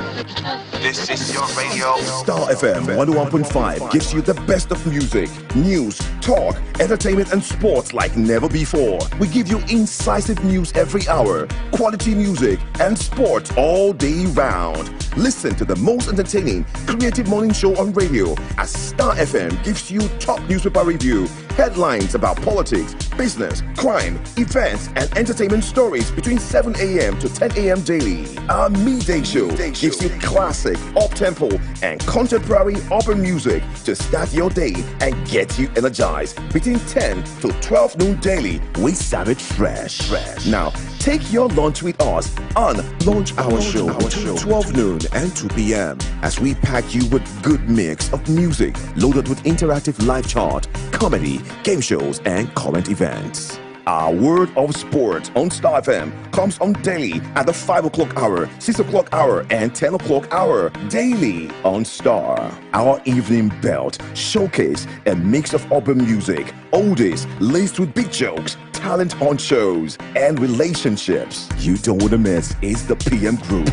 This is your radio. Star FM 101.5 gives you the best of music, news, talk, entertainment, and sports like never before. We give you incisive news every hour, quality music, and sports all day round. Listen to the most entertaining, creative morning show on radio as Star FM gives you top newspaper review, headlines about politics, business, crime, events, and entertainment stories between 7 a.m. to 10 a.m. daily. Our midday show gives you classic, up-tempo, and contemporary urban music to start your day and get you energized. Between 10 to 12 noon daily, we serve it fresh. Now, take your lunch with us on Lunch Hour Show between 12 noon and 2 p.m. as we pack you with good mix of music loaded with interactive live chart, comedy, game shows, and current events. Our word of sport on Star FM comes on daily at the 5 o'clock hour, 6 o'clock hour, and 10 o'clock hour. Daily on Star. Our evening belt showcase a mix of urban music, oldies laced with big jokes, talent hunt shows, and relationships. You don't want to miss is the PM Crew.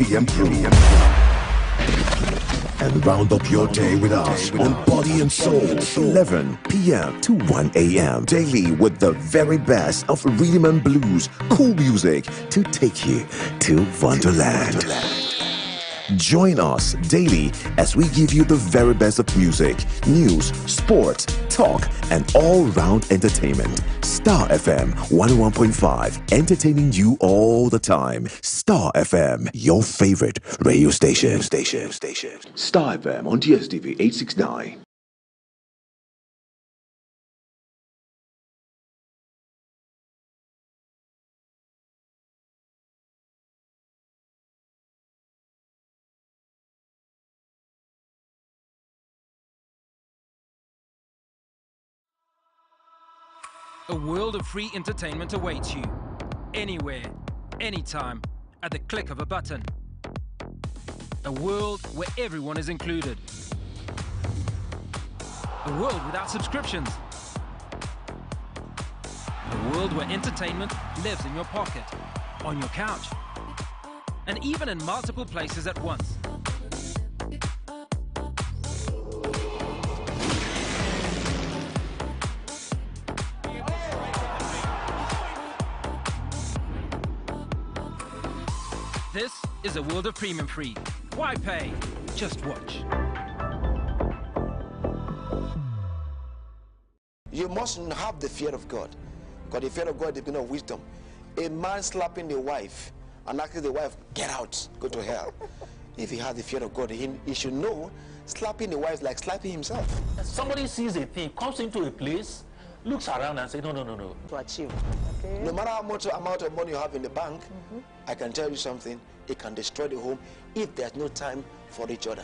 And round up your day with us on Body and Soul, 11 p.m. to 1 a.m. daily with the very best of rhythm and blues, cool music to take you to Wonderland. Join us daily as we give you the very best of music, news, sports, talk, and all-round entertainment. Star FM 101.5, entertaining you all the time. Star FM, your favorite radio station. Star FM on DSTV 869. A world of free entertainment awaits you. Anywhere, anytime, at the click of a button. A world where everyone is included. A world without subscriptions. A world where entertainment lives in your pocket, on your couch, and even in multiple places at once. This is a world of premium free. Why pay? Just watch. You must have the fear of God. Because the fear of God is the beginning of wisdom. A man slapping the wife and asking the wife, get out, go to hell. If he has the fear of God, he should know slapping the wife is like slapping himself. Somebody sees a thing, comes into a place, looks around and says, no. To achieve. Okay. No matter how much amount of money you have in the bank, I can tell you something, it can destroy the home if there's no time for each other.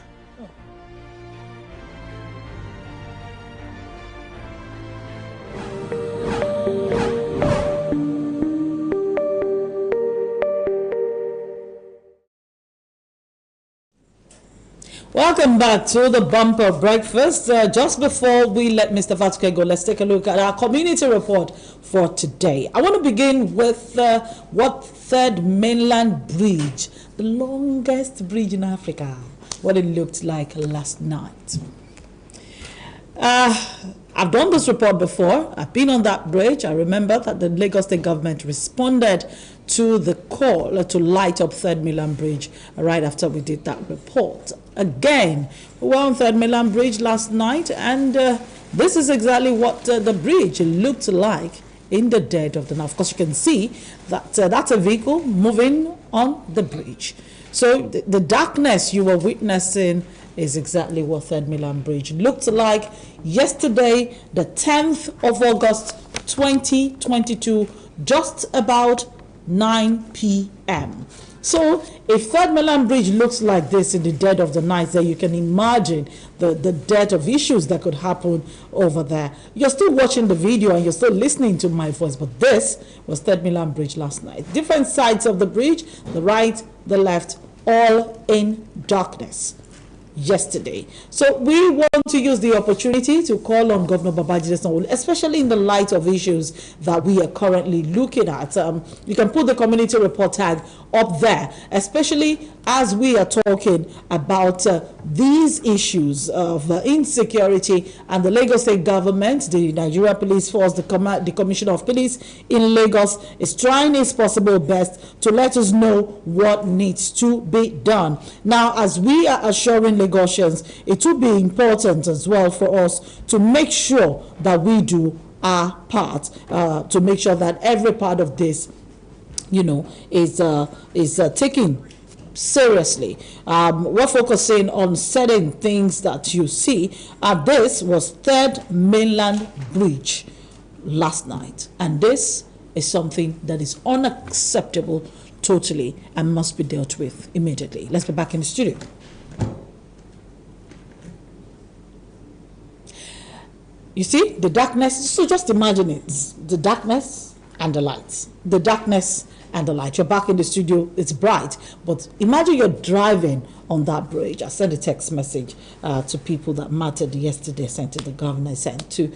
Welcome back to the Bumper Breakfast. Just before we let Mr. Fatuke go, let's take a look at our community report for today. I want to begin with what Third Mainland Bridge, the longest bridge in Africa, what it looked like last night. I've done this report before. I've been on that bridge. I remember that the Lagos State government responded to the call to light up Third Mainland Bridge right after we did that report. Again, we were on Third Mainland Bridge last night, and this is exactly what the bridge looked like in the dead of the night. Of course, you can see that that's a vehicle moving on the bridge. So the darkness you were witnessing is exactly what Third Mainland Bridge looked like yesterday, the 10th of August 2022, just about 9 p.m. So if Third Mainland Bridge looks like this in the dead of the night, then you can imagine the depth of issues that could happen over there. You're still watching the video and you're still listening to my voice, but this was Third Mainland Bridge last night. Different sides of the bridge, the right, the left, all in darkness yesterday. So we want to use the opportunity to call on Governor Babajide Sanwo-Olu, especially in the light of issues that we are currently looking at. You can put the community report tag up there, especially as we are talking about these issues of insecurity, and the Lagos State government, the Nigeria Police Force, the Commissioner of Police in Lagos is trying its possible best to let us know what needs to be done. Now, as we are assuring Lagosians, it will be important as well for us to make sure that we do our part, to make sure that every part of this, you know, is taken seriously. We're focusing on certain things that you see. This was Third Mainland Bridge last night, and this is something that is unacceptable totally and must be dealt with immediately. Let's be back in the studio. You see the darkness, so just imagine it, the darkness and the lights, the darkness and the light. You're back in the studio, it's bright, but imagine you're driving on that bridge. I sent a text message to people that mattered yesterday, sent to the governor, sent to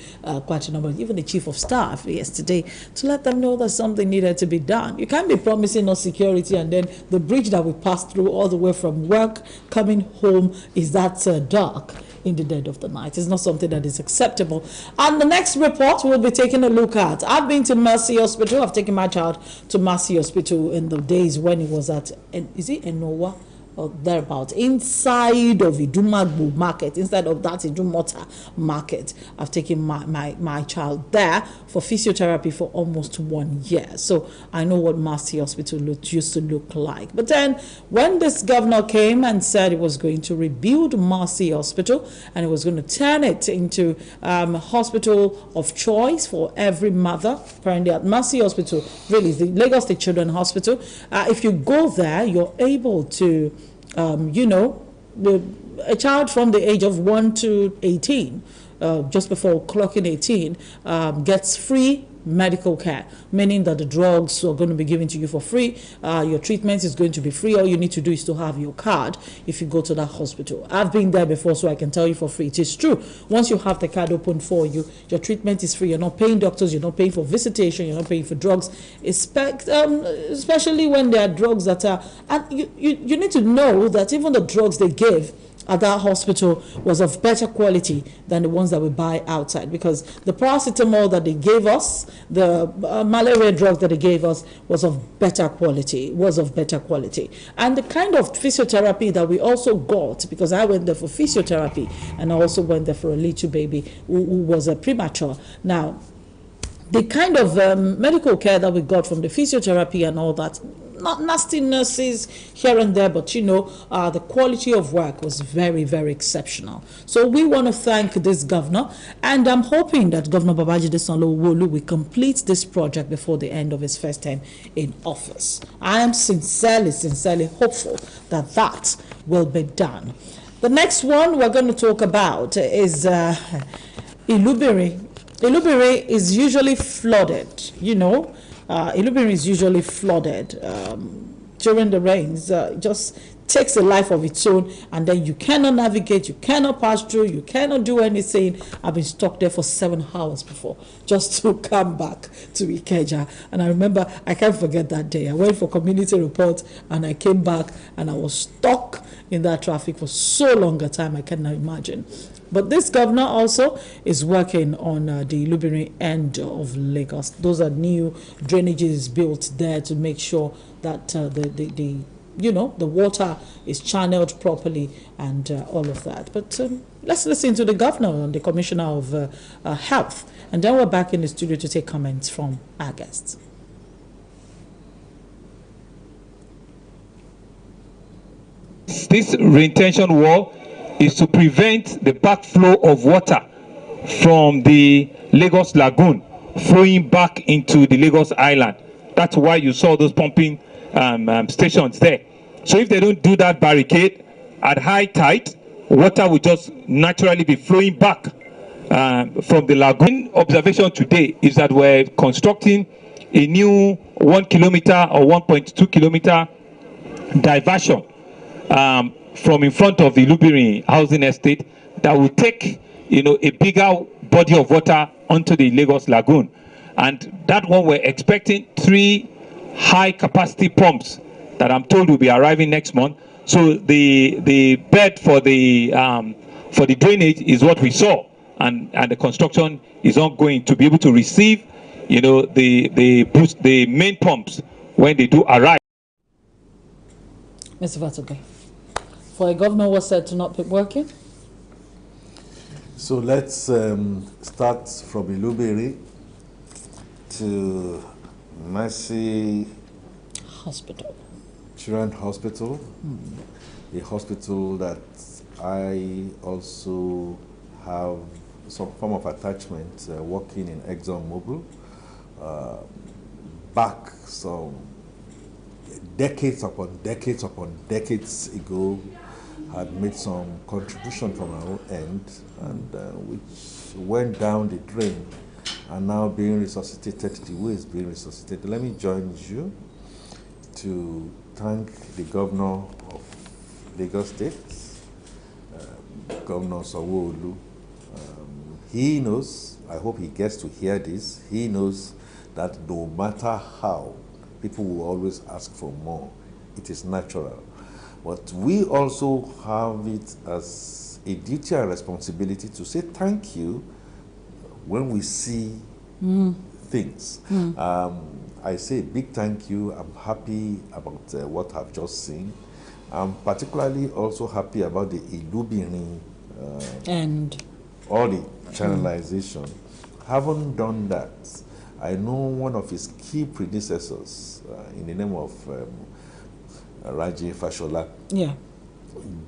quite a number, even the chief of staff yesterday, to let them know that something needed to be done. You can't be promising us security and then the bridge that we passed through all the way from work coming home is that dark in the dead of the night. It's not something that is acceptable. And the next report we'll be taking a look at. I've been to Mercy Hospital. I've taken my child to Mercy Hospital in the days when it was at, is it Enowa? Or thereabout, inside of Idumagbo market, inside of that Idumota market. I've taken my child there for physiotherapy for almost 1 year. So I know what Mercy Hospital used to look like. But then when this governor came and said he was going to rebuild Mercy Hospital and he was going to turn it into a hospital of choice for every mother, apparently at Mercy Hospital, really the Lagos State Children's Hospital, if you go there, you're able to you know, a child from the age of 1 to 18, just before clocking 18, gets free medical care, meaning that the drugs are going to be given to you for free, your treatment is going to be free. All you need to do is to have your card if you go to that hospital. I've been there before, so I can tell you for free. It is true. Once you have the card open for you, your treatment is free. You're not paying doctors, you're not paying for visitation, you're not paying for drugs, especially when there are drugs that are, and you need to know that even the drugs they give at that hospital was of better quality than the ones that we buy outside, because the paracetamol that they gave us, the malaria drug that they gave us was of better quality, and the kind of physiotherapy that we also got, because I went there for physiotherapy and I also went there for a little baby who was a premature. Now, the kind of medical care that we got from the physiotherapy and all that, not nasty nurses here and there, but you know, the quality of work was very, very exceptional. So we want to thank this governor, and I'm hoping that Governor Babajide Sanwo-Olu will complete this project before the end of his first term in office. I am sincerely hopeful that that will be done. The next one we're going to talk about is Ilubiri. Ilubiri is usually flooded, you know. Ilubiri is usually flooded during the rains. Just takes a life of its own, and then you cannot navigate, you cannot pass through, you cannot do anything. I've been stuck there for 7 hours before just to come back to Ikeja. And I remember, I can't forget that day. I went for community report and I came back and I was stuck in that traffic for so long a time I cannot imagine. But this governor also is working on the Ilubiri end of Lagos. Those are new drainages built there to make sure that the water is channeled properly and all of that. But let's listen to the governor and the commissioner of health, and then we're back in the studio to take comments from our guests. This retention wall is to prevent the backflow of water from the Lagos Lagoon flowing back into the Lagos Island. That's why you saw those pumping stations there. So if they don't do that barricade at high tide, water will just naturally be flowing back from the lagoon. Observation today is that we're constructing a new 1 kilometer or 1.2 kilometer diversion from in front of the Ilubiri housing estate that will take a bigger body of water onto the Lagos Lagoon. And that one we're expecting 3 high capacity pumps that I'm told will be arriving next month. So the bed for the drainage is what we saw, and the construction is ongoing to be able to receive the main pumps when they do arrive. Mr. Vatobe, for a governor was said to not be working. So let's start from Ilubiri to Mercy Hospital. Children's Hospital, a hospital that I also have some form of attachment working in ExxonMobil. Back some decades upon decades ago, had made some contribution from our own end, and which went down the drain and now being resuscitated the way it's being resuscitated. Let me join you to thank the governor of Lagos State, Governor Sanwo-Olu. He knows, I hope he gets to hear this, he knows that no matter how, people will always ask for more. It is natural. But we also have it as a duty and responsibility to say thank you when we see things. I say a big thank you. I'm happy about what I've just seen. I'm particularly also happy about the Ilubiri and all the channelization. Haven't done that. I know one of his key predecessors in the name of Raji Fashola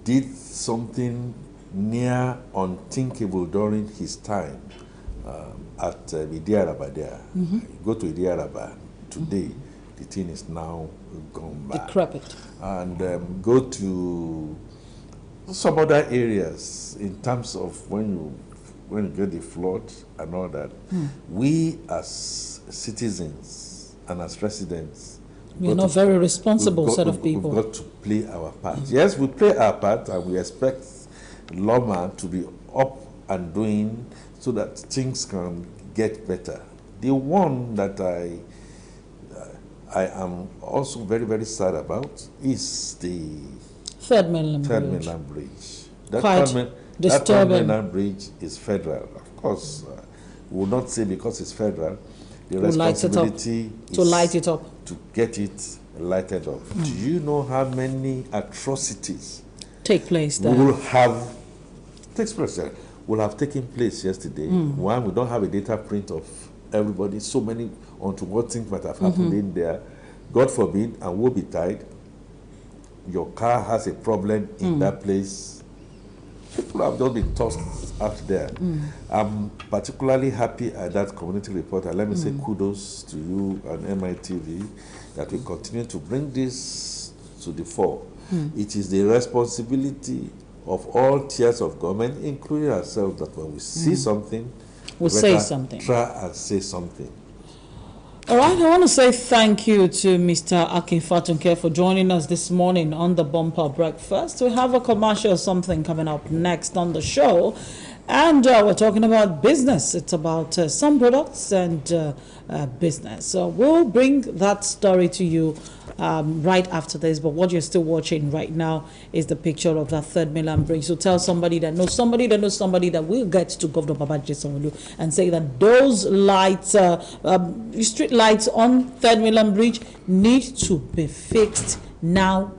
did something near unthinkable during his time at Idiaraba there. Go to Idiaraba today, the thing is now gone back. Decrepit. And go to some other areas in terms of when you get the flood and all that. We as citizens and as residents, we're not very responsible set of people. We've got to play our part. Yes, we play our part, and we expect Loma to be up and doing so that things can get better. The one that I am also very, very sad about is the Third Mainland Bridge. That Quite disturbing. That Third Mainland Bridge is federal. Of course, we will not say because it's federal. The responsibility is to light it up, to get it lighted up. Do you know how many atrocities take place there? Will have taken place yesterday? One, we don't have a data print of everybody. So many untoward things might have happened in there. God forbid, and woe betide, your car has a problem in that place. People have just been tossed out there. I'm particularly happy at that community report, and let me say kudos to you and MITV that we continue to bring this to the fore. It is the responsibility of all tiers of government, including ourselves, that when we see something, we'll say something. Try and say something. All right, I want to say thank you to Mr. Akin Fatunke for joining us this morning on the Bumper Breakfast. We have a commercial or something coming up next on the show, and we're talking about business. It's about some products and business. So we'll bring that story to you right after this, but what you're still watching right now is the picture of that 3rd Mainland Bridge. So tell somebody that knows somebody that knows somebody that will get to Governor Babajide Sanwo-Olu and say that those lights, street lights on 3rd Mainland Bridge need to be fixed now.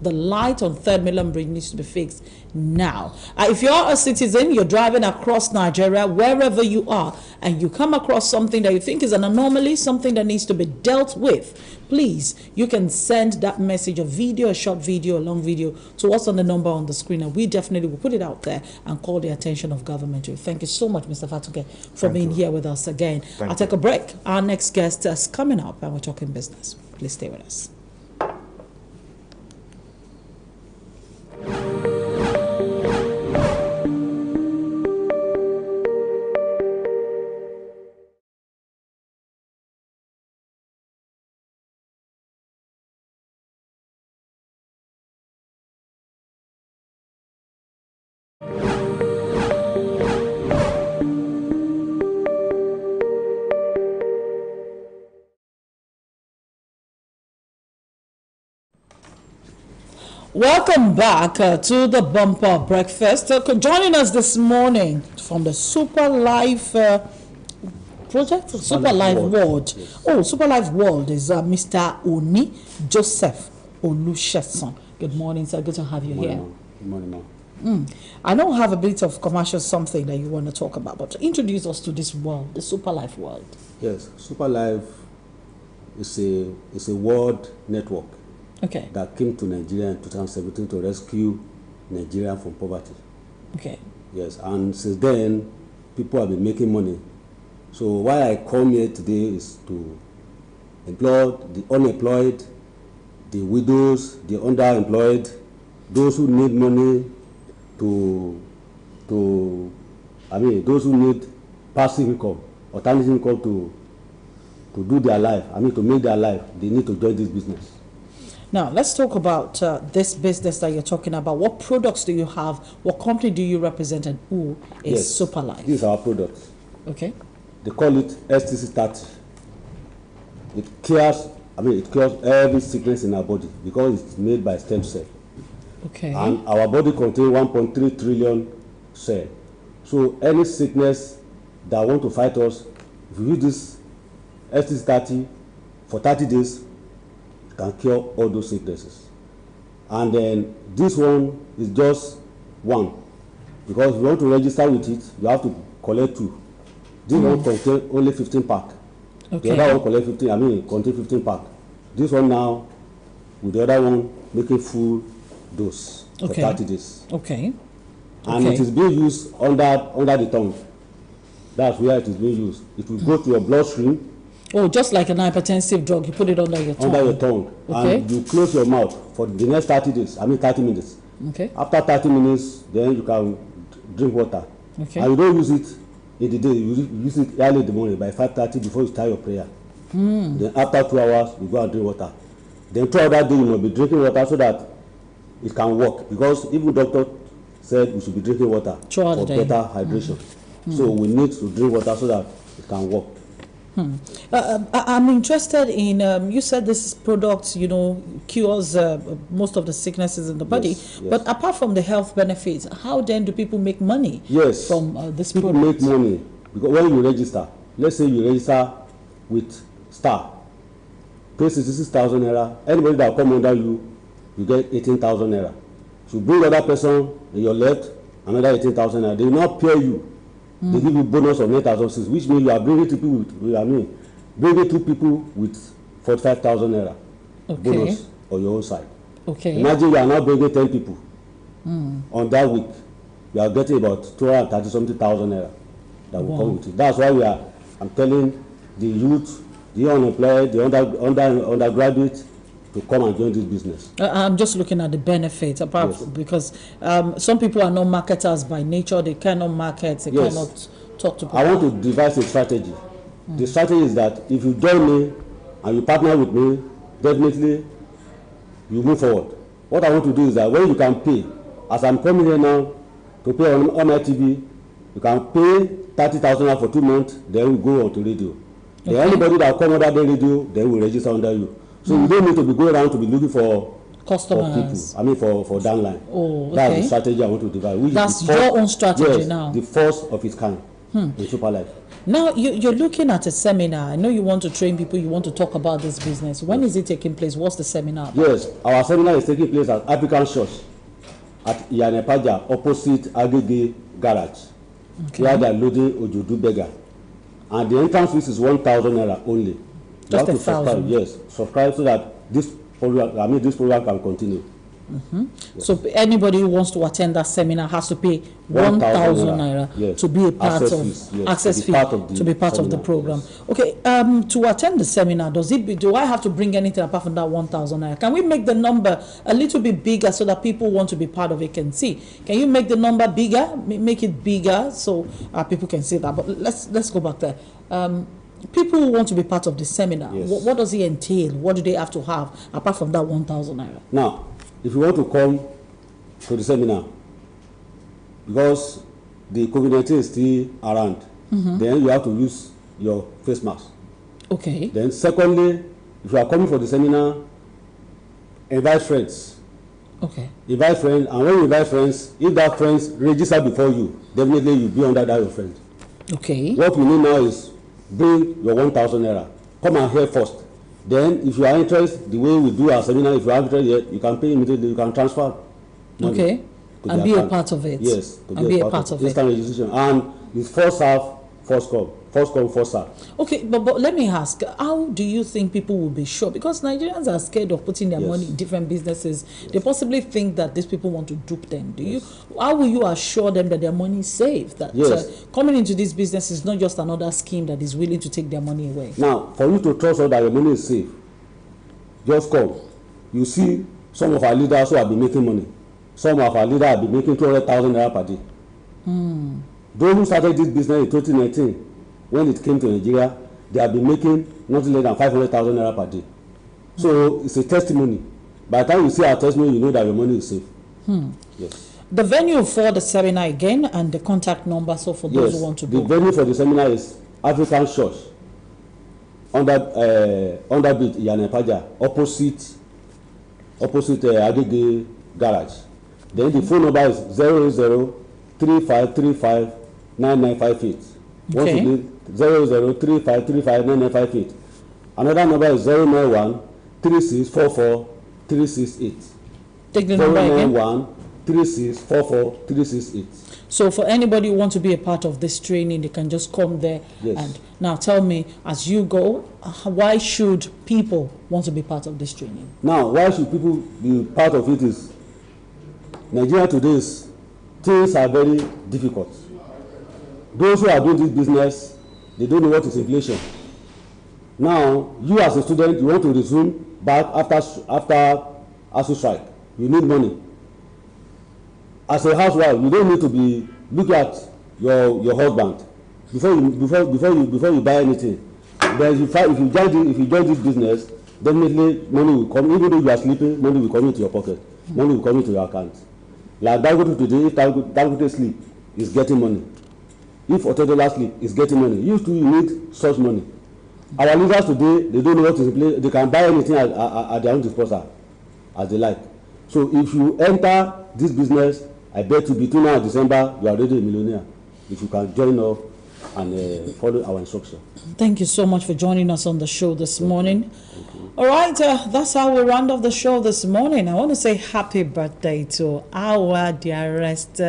The light on 3rd Mainland Bridge needs to be fixed now. If you're a citizen, you're driving across Nigeria, wherever you are, and you come across something that you think is an anomaly, something that needs to be dealt with, please, you can send that message, a video, a short video, a long video, to us on the number on the screen, and we definitely will put it out there and call the attention of government to it. Thank you so much, Mr. Fatunke, for being here with us again. I'll take a break. Our next guest is coming up, and we're talking business. Please stay with us. Welcome back to the Bumper Breakfast. Joining us this morning from the Super Life project, Super Life World. Yes. Oh, Super Life World is Mr. Oni Joseph Olusesan. Good morning, sir. Good to have you here. Good morning, ma'am. I know we have a bit of commercial something that you want to talk about, but introduce us to this world, the Super Life World. Yes, Super Life is a world network. Okay. That came to Nigeria in 2017 to rescue Nigeria from poverty. Okay. Yes, and since then, people have been making money. So why I come here today is to employ the unemployed, the widows, the underemployed, those who need money those who need passive income, alternative income to do their life, to make their life, they need to join this business. Now, let's talk about this business that you're talking about. What products do you have? What company do you represent, and who is Super Life? These are our products. Okay. They call it STC30. It cures every sickness in our body because it's made by stem cell. Okay. And our body contains 1.3 trillion cells. So any sickness that want to fight us, if we use this STC30 for 30 days, can cure all those sicknesses. And then this one is just one, because if you want to register with it, you have to collect 2. This one contains only 15 pack. Okay. The other one contain 15 pack. This one now, with the other one, making full dose for 30 days. Okay. And it is being used under the tongue. That's where it is being used. It will go to your bloodstream. Oh, just like an hypertensive drug, you put it under your tongue. Under your tongue. Okay. And you close your mouth for the next 30 minutes. Okay. After 30 minutes, then you can drink water. Okay. And you don't use it in the day. You use it early in the morning by 5:30 before you start your prayer. Then after 2 hours, you go and drink water. Then throughout that day, you must be drinking water so that it can work. Because even doctor said we should be drinking water for better hydration. So we need to drink water so that it can work. I'm interested in, you said this product, cures most of the sicknesses in the body. Yes. But apart from the health benefits, how then do people make money from this people product? People make money because when you register, let's say you register with Star, pay 66,000 naira. Anybody that come under you, you get 18,000 naira. So you bring another person in your left, another 18,000 naira. They will not pay you. They give you bonus of 9,006, which means you are bringing 2 people with 45,000 naira bonus on your own side. Okay. Imagine you are now bringing 10 people on that week. You are getting about 230-something thousand naira that will come with it. That's why I'm telling the youth, the unemployed, the undergraduate, to come and join this business. I'm just looking at the benefits, because some people are not marketers by nature. They cannot market. They cannot talk to people. I want to devise a strategy The strategy is that if you join me and you partner with me, definitely you move forward. What I want to do is that when you can pay, as I'm coming here now to pay on my TV, you can pay 30,000 for 2 months, then we go on to radio. Okay. Then anybody that come under the radio, then we register under you. So you don't need to be going around to be looking for customers. For people. For downline. Oh, okay. That's the strategy I want to devise. That's your own strategy now. The first of its kind in Super Life. Now, you're looking at a seminar. I know you want to train people, you want to talk about this business. When is it taking place? What's the seminar about? Yes, our seminar is taking place at African Church at Iyanepaja, opposite Agege Garage, where they are loading Ojudu Beggar. And the entrance fees is 1,000 naira only. You Just have to subscribe, yes, subscribe so that this program can continue. Yes. So anybody who wants to attend that seminar has to pay 1,000 naira to be a part access fee to be part of the program. Yes. Okay, to attend the seminar, do I have to bring anything apart from that 1,000 naira? Can we make the number a little bit bigger so that people who want to be part of it can see? Can you make the number bigger? Make it bigger so people can see that. But let's go back there. People who want to be part of the seminar, what does it entail? What do they have to have apart from that 1,000 naira? Now, if you want to come to the seminar, because the COVID-19 is still around, then you have to use your face mask. Okay. Then secondly, if you are coming for the seminar, invite friends. Okay. Invite friends, and when you invite friends, if that friends register before you, definitely you'll be under that your friend. Okay. What we need now is bring your 1,000 naira. Come and hear first. Then, if you are interested, the way we do our seminar, if you are interested, you can pay immediately, you can transfer money. Okay. And be a part of it. Yes. And be a part of it. Instant registration. And it's first serve, first come. First come, first serve. Okay, but let me ask, how do you think people will be sure? Because Nigerians are scared of putting their money in different businesses. They possibly think that these people want to dupe them. How will you assure them that their money is safe? That coming into this business is not just another scheme that is willing to take their money away? Now, for you to trust that your money is safe, just come. You see some of our leaders who have been making money. Some of our leaders have been making 200,000 naira per day. Those who started this business in 2019, when it came to Nigeria, they have been making nothing less than 500,000 naira per day. So it's a testimony. By the time you see our testimony, you know that your money is safe. Yes. The venue for the seminar again and the contact number, so for those who want to book. The venue for the seminar is African Church, under Bit Iyanepaja, opposite Agege Garage. Then the phone number is 0035359958. Once again, 0035359958. Another number is 09136443668. Take the number again. 09136443668. So for anybody who wants to be a part of this training, they can just come there. Yes. And now tell me, as you go, why should people want to be part of this training? Now, why should people be part of it is, Nigeria today, things are very difficult. Those who are doing this business, they don't know what is inflation. Now, you as a student, you want to resume back after ASU strike. You need money. As a housewife, you don't need to be looking at your husband before you buy anything. But if you join this business, definitely money will come. Even though you are sleeping, money will come into your pocket. Money will come into your account. Like Dangote today, if Dangote sleep, is getting money. If Otedola sleep, is getting money. You need such money. Our leaders today, they don't know what is in place. They can buy anything at their own disposal, as they like. So if you enter this business, I bet you between now and December, you are already a millionaire. If you can join up and follow our instruction. Thank you so much for joining us on the show this morning. All right, that's how we round off the show this morning. I want to say happy birthday to our dearest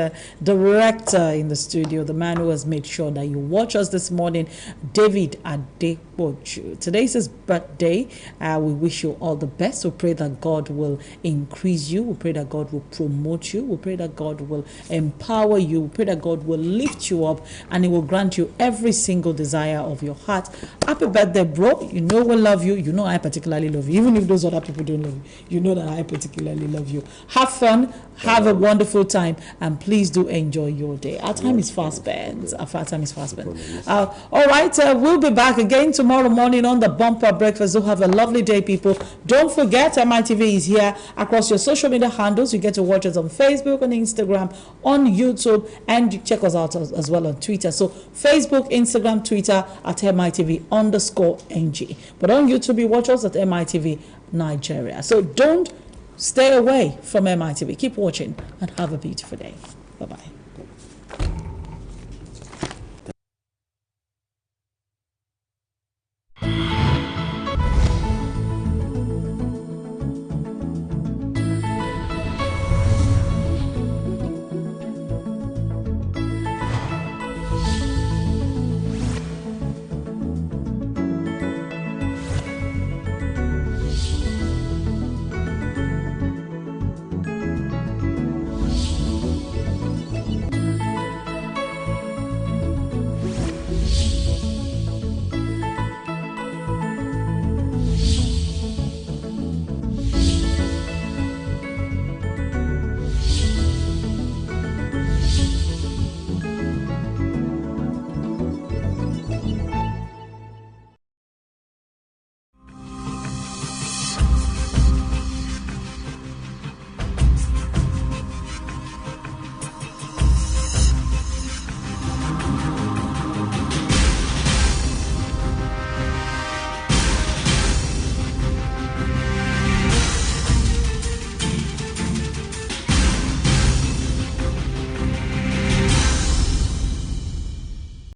director in the studio, the man who has made sure that you watch us this morning, David Adepoju. Today's his birthday. We wish you all the best. We pray that God will increase you. We pray that God will promote you. We pray that God will empower you. We pray that God will lift you up and He will grant you you every single desire of your heart. Happy birthday, bro. You know we love you. You know I particularly love you. Even if those other people don't love you, you know that I particularly love you. Have fun. Have a wonderful time. And please do enjoy your day. Our time is fast spent. Our time is fast spent. All right. We'll be back again tomorrow morning on the Bumper Breakfast. So have a lovely day, people. Don't forget, MITV is here across your social media handles. You get to watch us on Facebook, on Instagram, on YouTube, and check us out as well on Twitter. So Facebook, Instagram, Twitter at MITV_NG. But on YouTube, you watch us at MITV Nigeria. So don't stay away from MITV. Keep watching and have a beautiful day. Bye-bye.